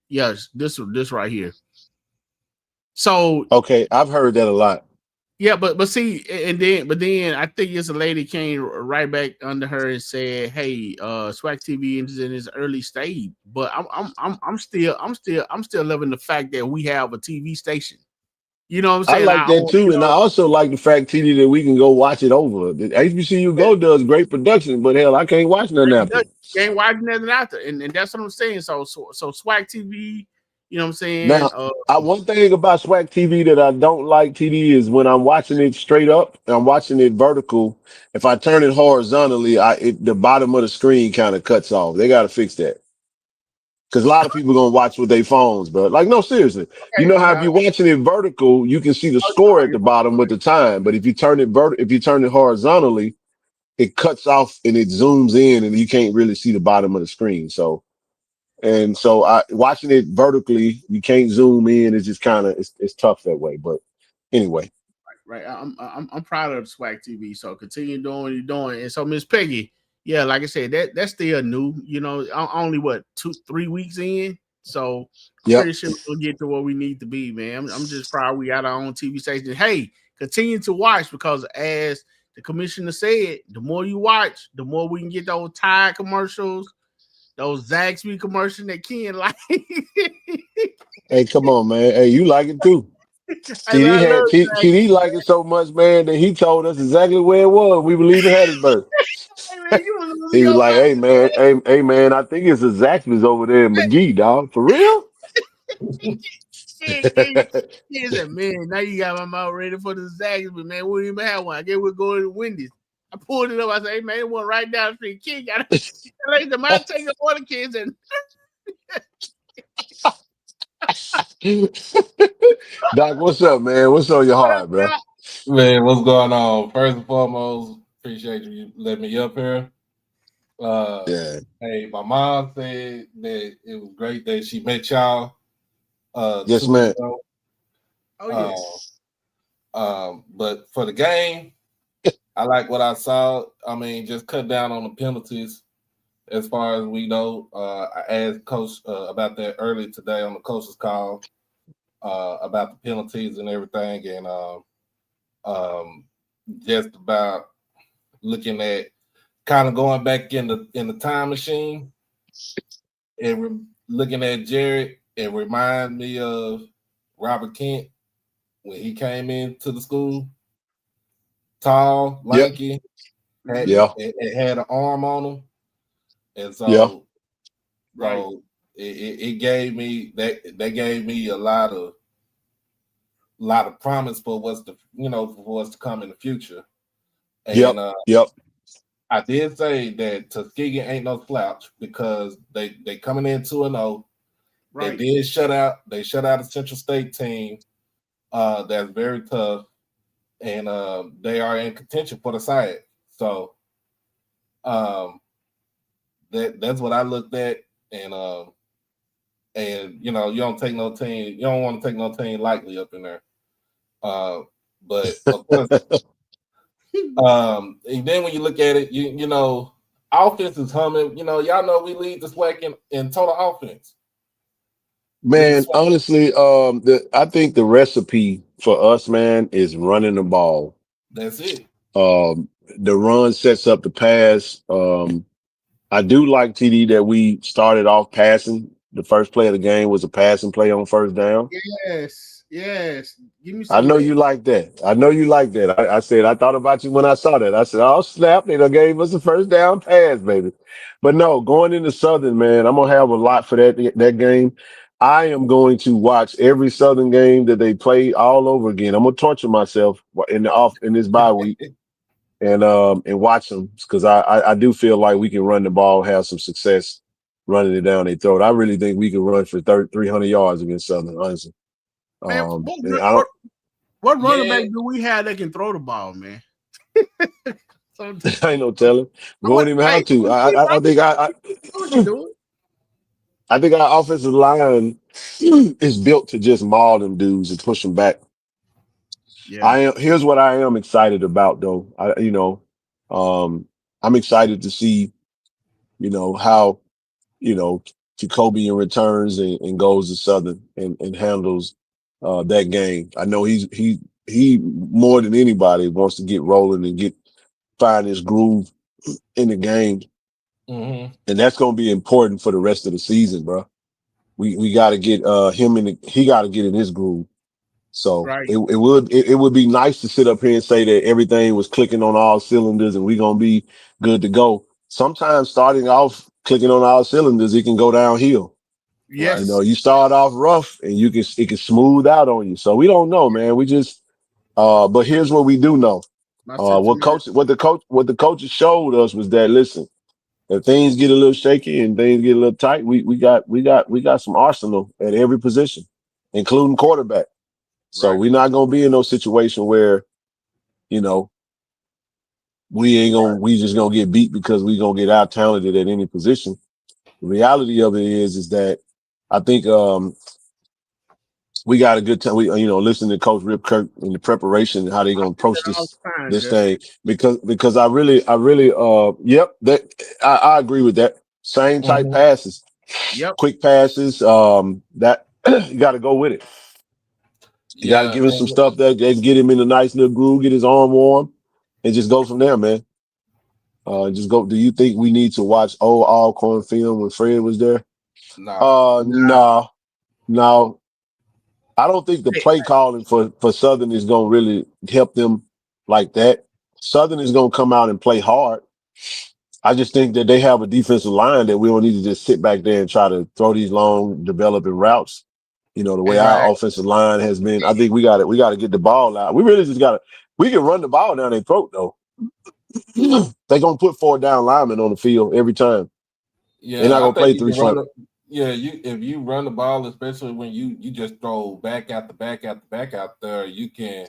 yes, this right here. So okay, I've heard that a lot. Yeah, but see, but then I think it's a lady came right back under her and said, "Hey, Swag TV is in its early stage, but I'm still loving the fact that we have a TV station." You know what I'm saying? I like that too, and I also like the fact, TD, that we can go watch it over. The HBCU Go does great production, but hell, I can't watch nothing after. Can't watch nothing after, and that's what I'm saying. So Swag TV. You know what I'm saying? Now, one thing about Swag TV that I don't like, TD, is when I'm watching it straight up and I'm watching it vertical. If I turn it horizontally, the bottom of the screen kind of cuts off. They got to fix that. Because a lot of people gonna watch with their phones, bro. Like, no, seriously. Okay, you know how if you're watching it vertical, you can see the score at the bottom with the time. But if you turn it horizontally, it cuts off and it zooms in, and you can't really see the bottom of the screen. So watching it vertically, you can't zoom in. It's just kind of it's tough that way. But anyway, right. I'm proud of the Swag TV. So continue doing what you're doing. And so Miss Peggy, yeah, like I said, that's still new. You know, only 2-3 weeks in. So pretty sure we'll get to where we need to be, man. I'm just proud we got our own TV station. Hey, continue to watch, because as the commissioner said, the more you watch, the more we can get those Tide commercials, those Zaxby commercials that Ken like. Hey, come on, man. Hey, you like it too. TD like it so much, man, that he told us exactly where it was. We were leaving Hattiesburg. Hey, man, you was He was like, hey man, I think it's a Zaxby's over there in McGee, dog. For real? He said, man, now you got my mouth ready for the Zags, but man, we don't even have one. I guess we're going to Wendy's. I pulled it up. I said, hey man, it went right down the street. Kid got it. Like the man take up all the kids and Doc, what's up, man? What's on your heart, bro? Man, what's going on? First and foremost, appreciate you letting me up here. Yeah. Hey, my mom said that it was great that she met y'all. Yes, 2 man. weeks ago. oh yeah. But for the game, I like what I saw. I mean, just cut down on the penalties. As far as we know, I asked Coach about that early today on the coach's call about the penalties and everything, and just about looking at kind of going back in the time machine and looking at Jared. It reminds me of Robert Kent when he came into the school. Tall, lanky, it had an arm on him, and so it gave me that. They gave me a lot of promise for what's to come in the future. And I did say that Tuskegee ain't no slouch because they coming in 2-0. Right. They shut out a Central State team that's very tough, and they are in contention for the side. So that's what I looked at, and you don't take no team, you don't want to take no team lightly up in there. But of course, and then when you look at it, you know, offense is humming. You know, y'all know we lead the SWAC in total offense. Man, honestly, I think the recipe for us, man, is running the ball. That's it. The run sets up the pass. I do like TD that we started off passing. The first play of the game was a passing play on first down. Yes. Give me I know you like that. I said, I thought about you when I saw that. I said, oh, snap. They done gave us a first down pass, baby. But no, going into Southern, man, I'm going to have a lot for that game. I am going to watch every Southern game that they play all over again. I'm going to torture myself in this bye week and watch them because I do feel like we can run the ball, have some success running it down their throat. I really think we can run for 300 yards against Southern, honestly. Man, what running back do we have that can throw the ball, man? I ain't no telling. We won't even have to. I think our offensive line is built to just maul them dudes and push them back. Yeah. Here's what I am excited about, though. I'm excited to see, how, Jacoby returns and goes to Southern and handles that game. I know he more than anybody wants to get rolling and find his groove in the game. Mm-hmm. And that's going to be important for the rest of the season, bro. We got to get him he got to get in his groove. So it would be nice to sit up here and say that everything was clicking on all cylinders and we're going to be good to go. Sometimes starting off clicking on all cylinders, it can go downhill. Yes. You start off rough and it can smooth out on you. So we don't know, man. We just but here's what we do know. What the coaches showed us was that, listen, if things get a little shaky and things get a little tight, we got some arsenal at every position, including quarterback. So we're not gonna be in no situation where, we just gonna get beat because we gonna get out talented at any position. The reality of it is that I think we got a good time. We listening to Coach Rip Kirk in the preparation, how they gonna approach this thing because I really that I agree with that. Same type passes, quick passes. That you got to go with it. You got to give him some stuff that get him in a nice little groove, get his arm warm, and just go from there, man. Just go. Do you think we need to watch old Alcorn film when Fred was there? No. I don't think the play calling for Southern is going to really help them like that. Southern is going to come out and play hard. I just think that they have a defensive line that we don't need to just sit back there and try to throw these long developing routes. You know, the way Right. our offensive line has been, I think we got to get the ball out. We really just got to, we can run the ball down their throat though. They're going to put 4 down linemen on the field every time. They're not Yeah, I going to think play you 3 can run front. it. Yeah, if you run the ball, especially when you just throw back after back after back out there, you can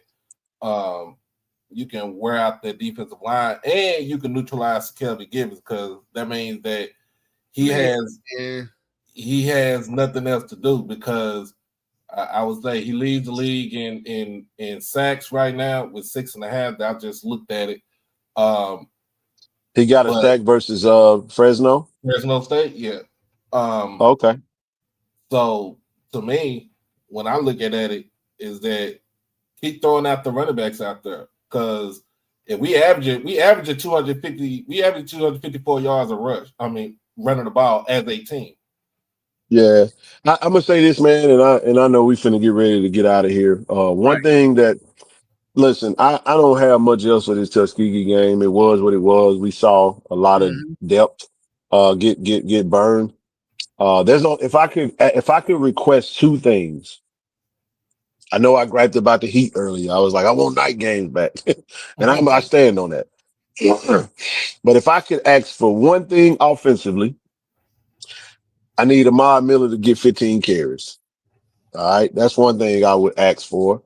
wear out the defensive line and you can neutralize Kelby Gibbons, because that means that he has nothing else to do, because I would say he leads the league in sacks right now with 6.5. I just looked at it. He got a But sack versus Fresno. Fresno State, yeah. Okay. So to me, when I look at it, is that keep throwing out the running backs out there, because if we average 254 yards a rush. I mean, running the ball as a team. Yeah, I'm gonna say this, man, and I know we finna get ready to get out of here. One thing that, listen, I don't have much else for this Tuskegee game. It was what it was. We saw a lot of depth get burned. There's no, if I could request 2 things. I know I griped about the Heat earlier. I was like, I want night games back, and I stand on that. But if I could ask for one thing offensively, I need Ahmad Miller to get 15 carries. All right, that's one thing I would ask for.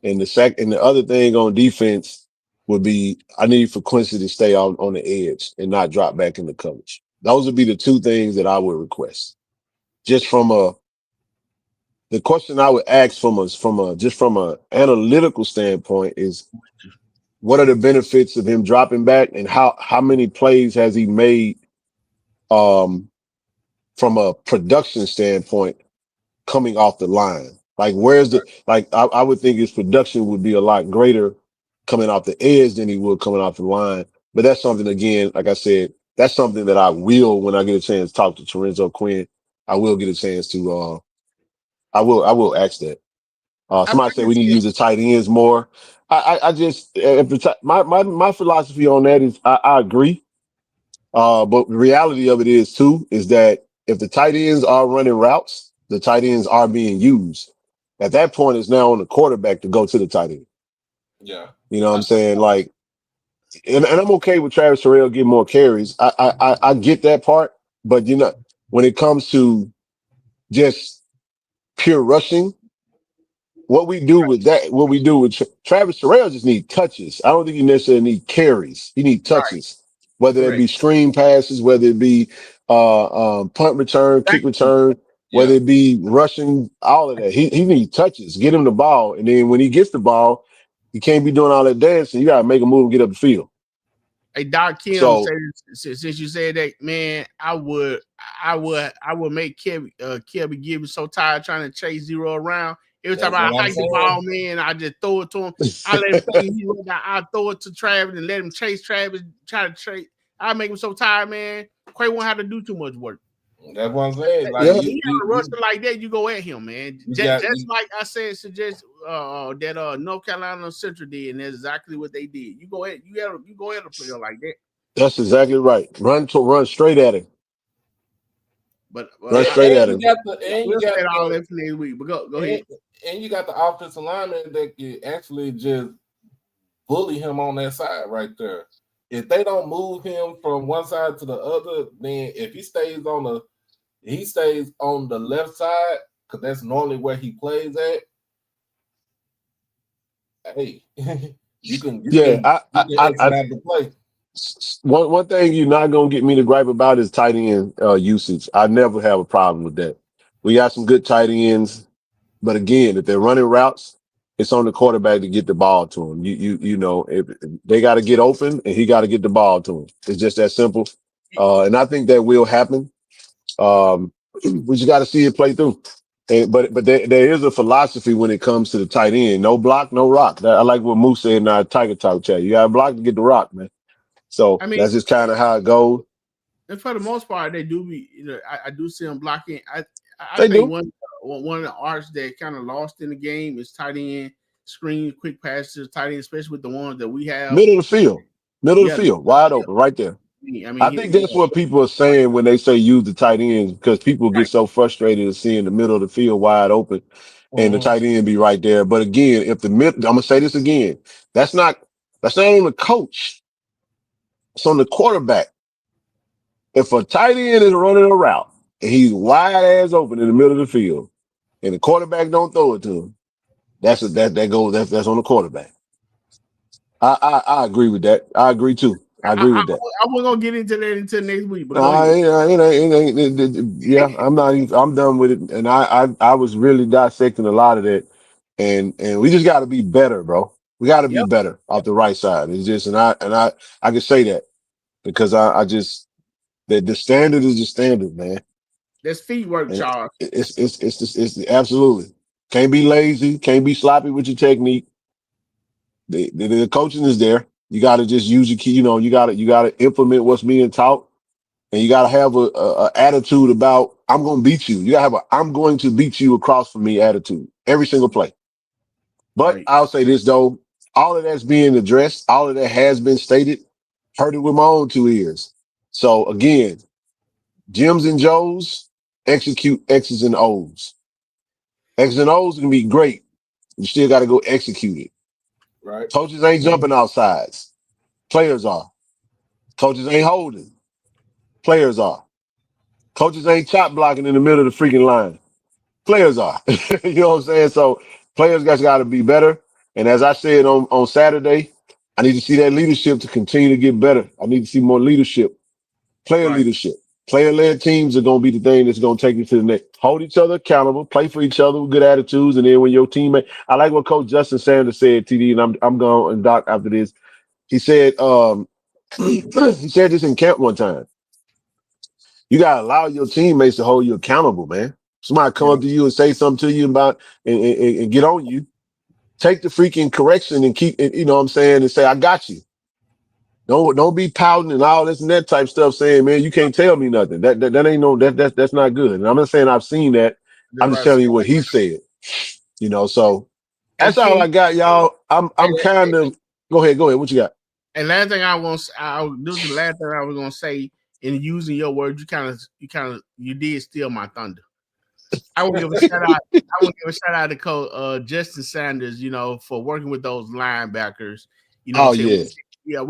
And the other thing on defense would be, I need for Quincy to stay on the edge and not drop back into coverage. Those would be the 2 things that I would request. Just the question I would ask from a analytical standpoint is, what are the benefits of him dropping back, and how many plays has he made from a production standpoint coming off the line? Like, where's I would think his production would be a lot greater coming off the edge than he would coming off the line. But that's something, again, like I said, that's something that I will, when I get a chance to talk to Terenzo Quinn, I will get a chance to I will ask that. Somebody said we need to use the tight ends more. I just, my philosophy on that is I agree. But the reality of it is that if the tight ends are running routes, the tight ends are being used. At that point, it's now on the quarterback to go to the tight end. Yeah. You know what I'm saying? Like, and I'm okay with Travis Terrell getting more carries. I get that part, but when it comes to just pure rushing, what we do with Travis Terrell just need touches. I don't think he necessarily need carries. He need touches, whether it be screen passes, whether it be punt return, kick return, whether it be rushing, all of that. He needs touches. Get him the ball, and then when he gets the ball, he can't be doing all that dancing. You got to make a move and get up the field. Hey, Doc Kim, since you said that, man, I would make Kelby Gibbons so tired trying to chase zero around. Every time I hike the ball, man, I just throw it to him. I let him think I throw it to Travis and let him chase Travis, try to chase. I make him so tired, man. Quay won't have to do too much work. That's what I'm saying. Like, he have a rusher like that, you go at him, man. Just like I said, suggest that North Carolina Central did, and that's exactly what they did. You go at a player like that. That's exactly right. Run straight at him. But run straight at him. We'll say all that for next week. But go ahead. And you got the offensive lineman that can actually just bully him on that side right there. If they don't move him from one side to the other, then if he stays on the left side, because that's normally where he plays at. Hey, you can the play. One thing you're not gonna get me to gripe about is tight end usage. I never have a problem with that. We got some good tight ends, but again, if they're running routes, it's on the quarterback to get the ball to him. You know, if they got to get open, and he got to get the ball to him. It's just that simple. And I think that will happen. We just got to see it play through. But there is a philosophy when it comes to the tight end. No block, no rock. I like what Moose said in our Tiger Talk chat. You got to block to get the rock, man. So that's just kind of how it goes. And for the most part, they do be. I do see them blocking. I think one of the arts that kind of lost in the game is tight end screen, quick passes, tight end, especially with the ones that we have. Middle of the field, wide open, right there. I think that's what people are saying when they say use the tight ends, because people get so frustrated at seeing the middle of the field wide open and the tight end be right there. But again, if the mid, I'm gonna say this again, that's not on the coach. It's on the quarterback. If a tight end is running a route and he's wide ass open in the middle of the field and the quarterback don't throw it to him, that's on the quarterback. I agree with that. I agree too. I agree with that. I wasn't gonna get into that until next week, but I'm done with it. And I was really dissecting a lot of that, and we just got to be better, bro. We got to be better off the right side. It's just, and I can say that because I just the standard is the standard, man. That's feet work, Charles. It's absolutely can't be lazy, can't be sloppy with your technique. The coaching is there. You got to just use your key. You got to implement what's being taught, and you got to have a attitude about I'm going to beat you. You got to have a I'm going to beat you across from me attitude every single play. But I'll say this though, all of that's being addressed, all of that has been stated. Heard it with my own 2 ears. So again, Jims and Joes execute X's and O's. X's and O's can be great. You still got to go execute it. Right. Coaches ain't jumping outsides. Players are. Coaches ain't holding. Players are. Coaches ain't chop blocking in the middle of the freaking line. Players are. You know what I'm saying? So players got to be better. And as I said on Saturday, I need to see that leadership to continue to get better. I need to see more leadership. Player leadership. Player-led teams are going to be the thing that's going to take you to the next. Hold each other accountable, play for each other with good attitudes, and then when your teammate, I like what Coach Justin Sanders said, TD, and I'm going and Doc after this. He said, he said this in camp one time. You gotta allow your teammates to hold you accountable, man. Somebody come up to you and say something to you about and get on you. Take the freaking correction and keep it, you know what I'm saying, and say, I got you. Don't be pouting and all this and that type stuff saying, man, you can't tell me nothing. That ain't no that's not good. And I'm not saying I've seen that. I'm just telling you what he said. So that's all I got, y'all. I'm kind of go ahead. What you got? And last thing this is the last thing I was gonna say. In using your words, you did steal my thunder. I want to give a shout out. I want to give a shout out to Coach Justin Sanders. For working with those linebackers. We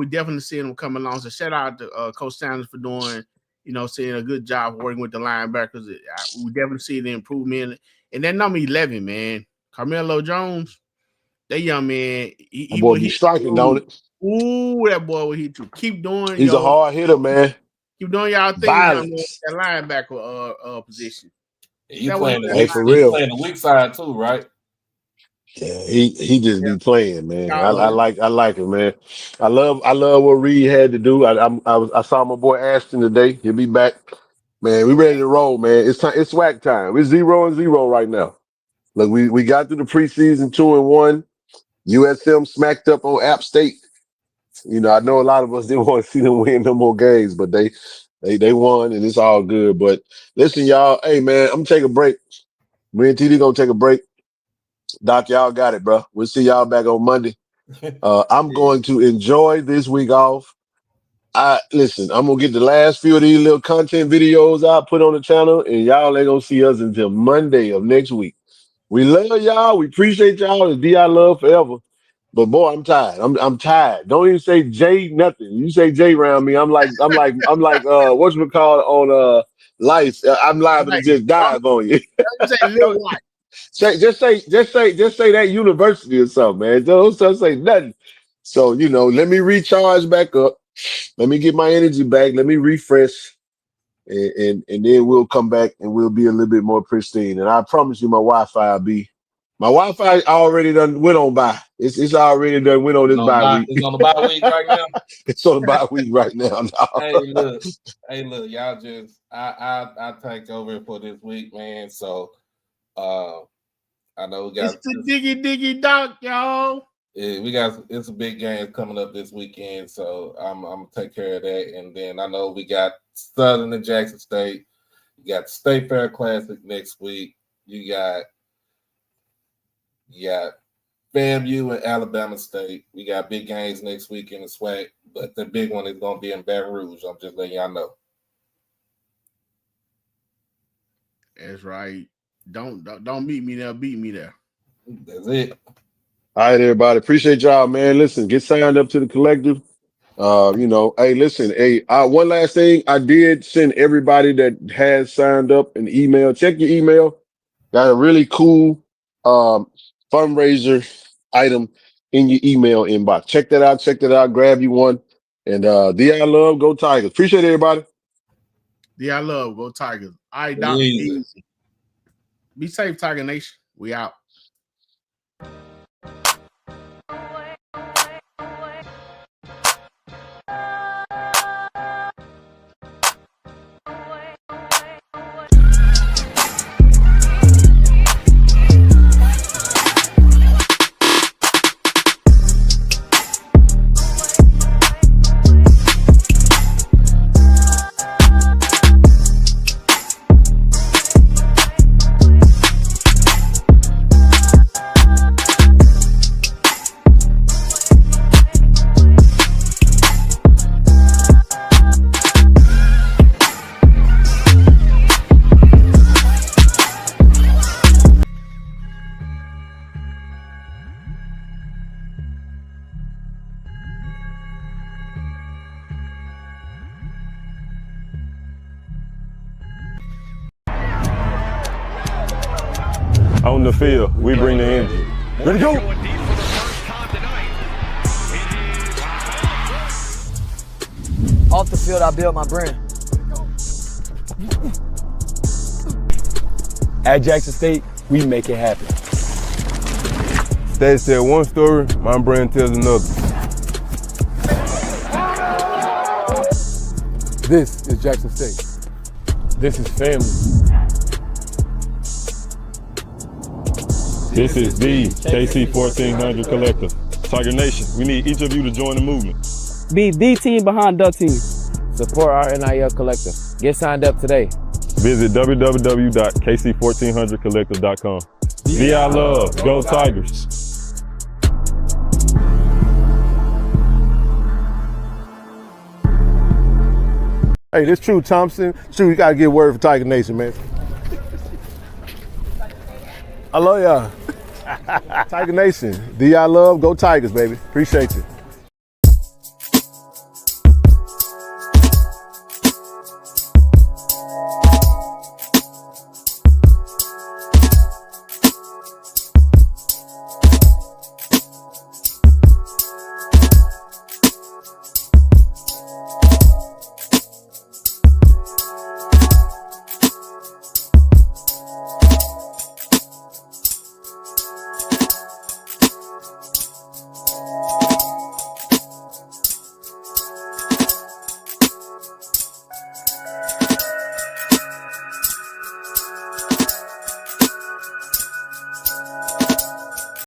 definitely see them coming along. So shout out to Coach Sanders for doing, seeing a good job working with the linebackers. We definitely see the improvement. And that number 11, man, Carmelo Jones, that young man, he boy be striking, don't it? Ooh, that boy will hit you. Keep doing. He's a hard hitter, man. Keep doing y'all thing, young man. That linebacker position. You playing for real. Playing the weak side too, right? Yeah, he just be playing, man. I like him, man. I love what Reed had to do. I saw my boy Ashton today. He'll be back, man. We ready to roll, man. It's time. It's SWAC time. It's 0-0 right now. Look, we got through the preseason 2-1. USM smacked up on App State. I know a lot of us didn't want to see them win no more games, but they won and it's all good. But listen, y'all. Hey, man, I'm gonna take a break. Me and TD gonna take a break. Doc, y'all got it, bro. We'll see y'all back on Monday. I'm going to enjoy this week off. Listen, I'm gonna get the last few of these little content videos I put on the channel, and y'all ain't gonna see us until Monday of next week. We love y'all. We appreciate y'all. It's DI love forever. But boy, I'm tired. I'm tired. Don't even say J nothing. You say J around me, I'm like what's it called on life? I'm liable to just dive on you. Just say that university or something, man. Don't say nothing. So let me recharge back up. Let me get my energy back. Let me refresh, and then we'll come back and we'll be a little bit more pristine. And I promise you, my Wi-Fi already done went on by. It's already done went on this bye week. It's on the bye week right now. It's on the bye week right now. Hey, look, y'all just I take over for this week, man. So I know we got it's the diggy doc, y'all. Yeah, it's a big game coming up this weekend, so I'm gonna take care of that. And then I know we got Southern and Jackson State. You got the State Fair Classic next week. You got FAMU and Alabama State. We got big games next week in the SWAC, but the big one is going to be in Baton Rouge. I'm just letting y'all know. That's right. Don't meet me there. Beat me there. That's it. All right, everybody. Appreciate y'all, man. Listen, get signed up to the collective. Hey, listen, one last thing. I did send everybody that has signed up an email. Check your email. Got a really cool fundraiser item in your email inbox. Check that out. Grab you one. And DI love, go Tigers. Appreciate everybody. DI love, go Tigers. All right, Doc. Easy. Be safe, Tiger Nation. We out. On the field, we bring the energy. Ready to go! Off the field, I build my brand. At Jackson State, we make it happen. Stats tell one story, my brand tells another. This is Jackson State. This is family. This is the KC-1400 Collective. Tiger Nation, we need each of you to join the movement. Be the team behind the team. Support our NIL collective. Get signed up today. Visit www.KC1400collective.com. VI love, go Tigers. Hey, this True Thompson. True, you gotta get a word for Tiger Nation, man. I love y'all. Tiger Nation. DI love, go Tigers, baby. Appreciate you.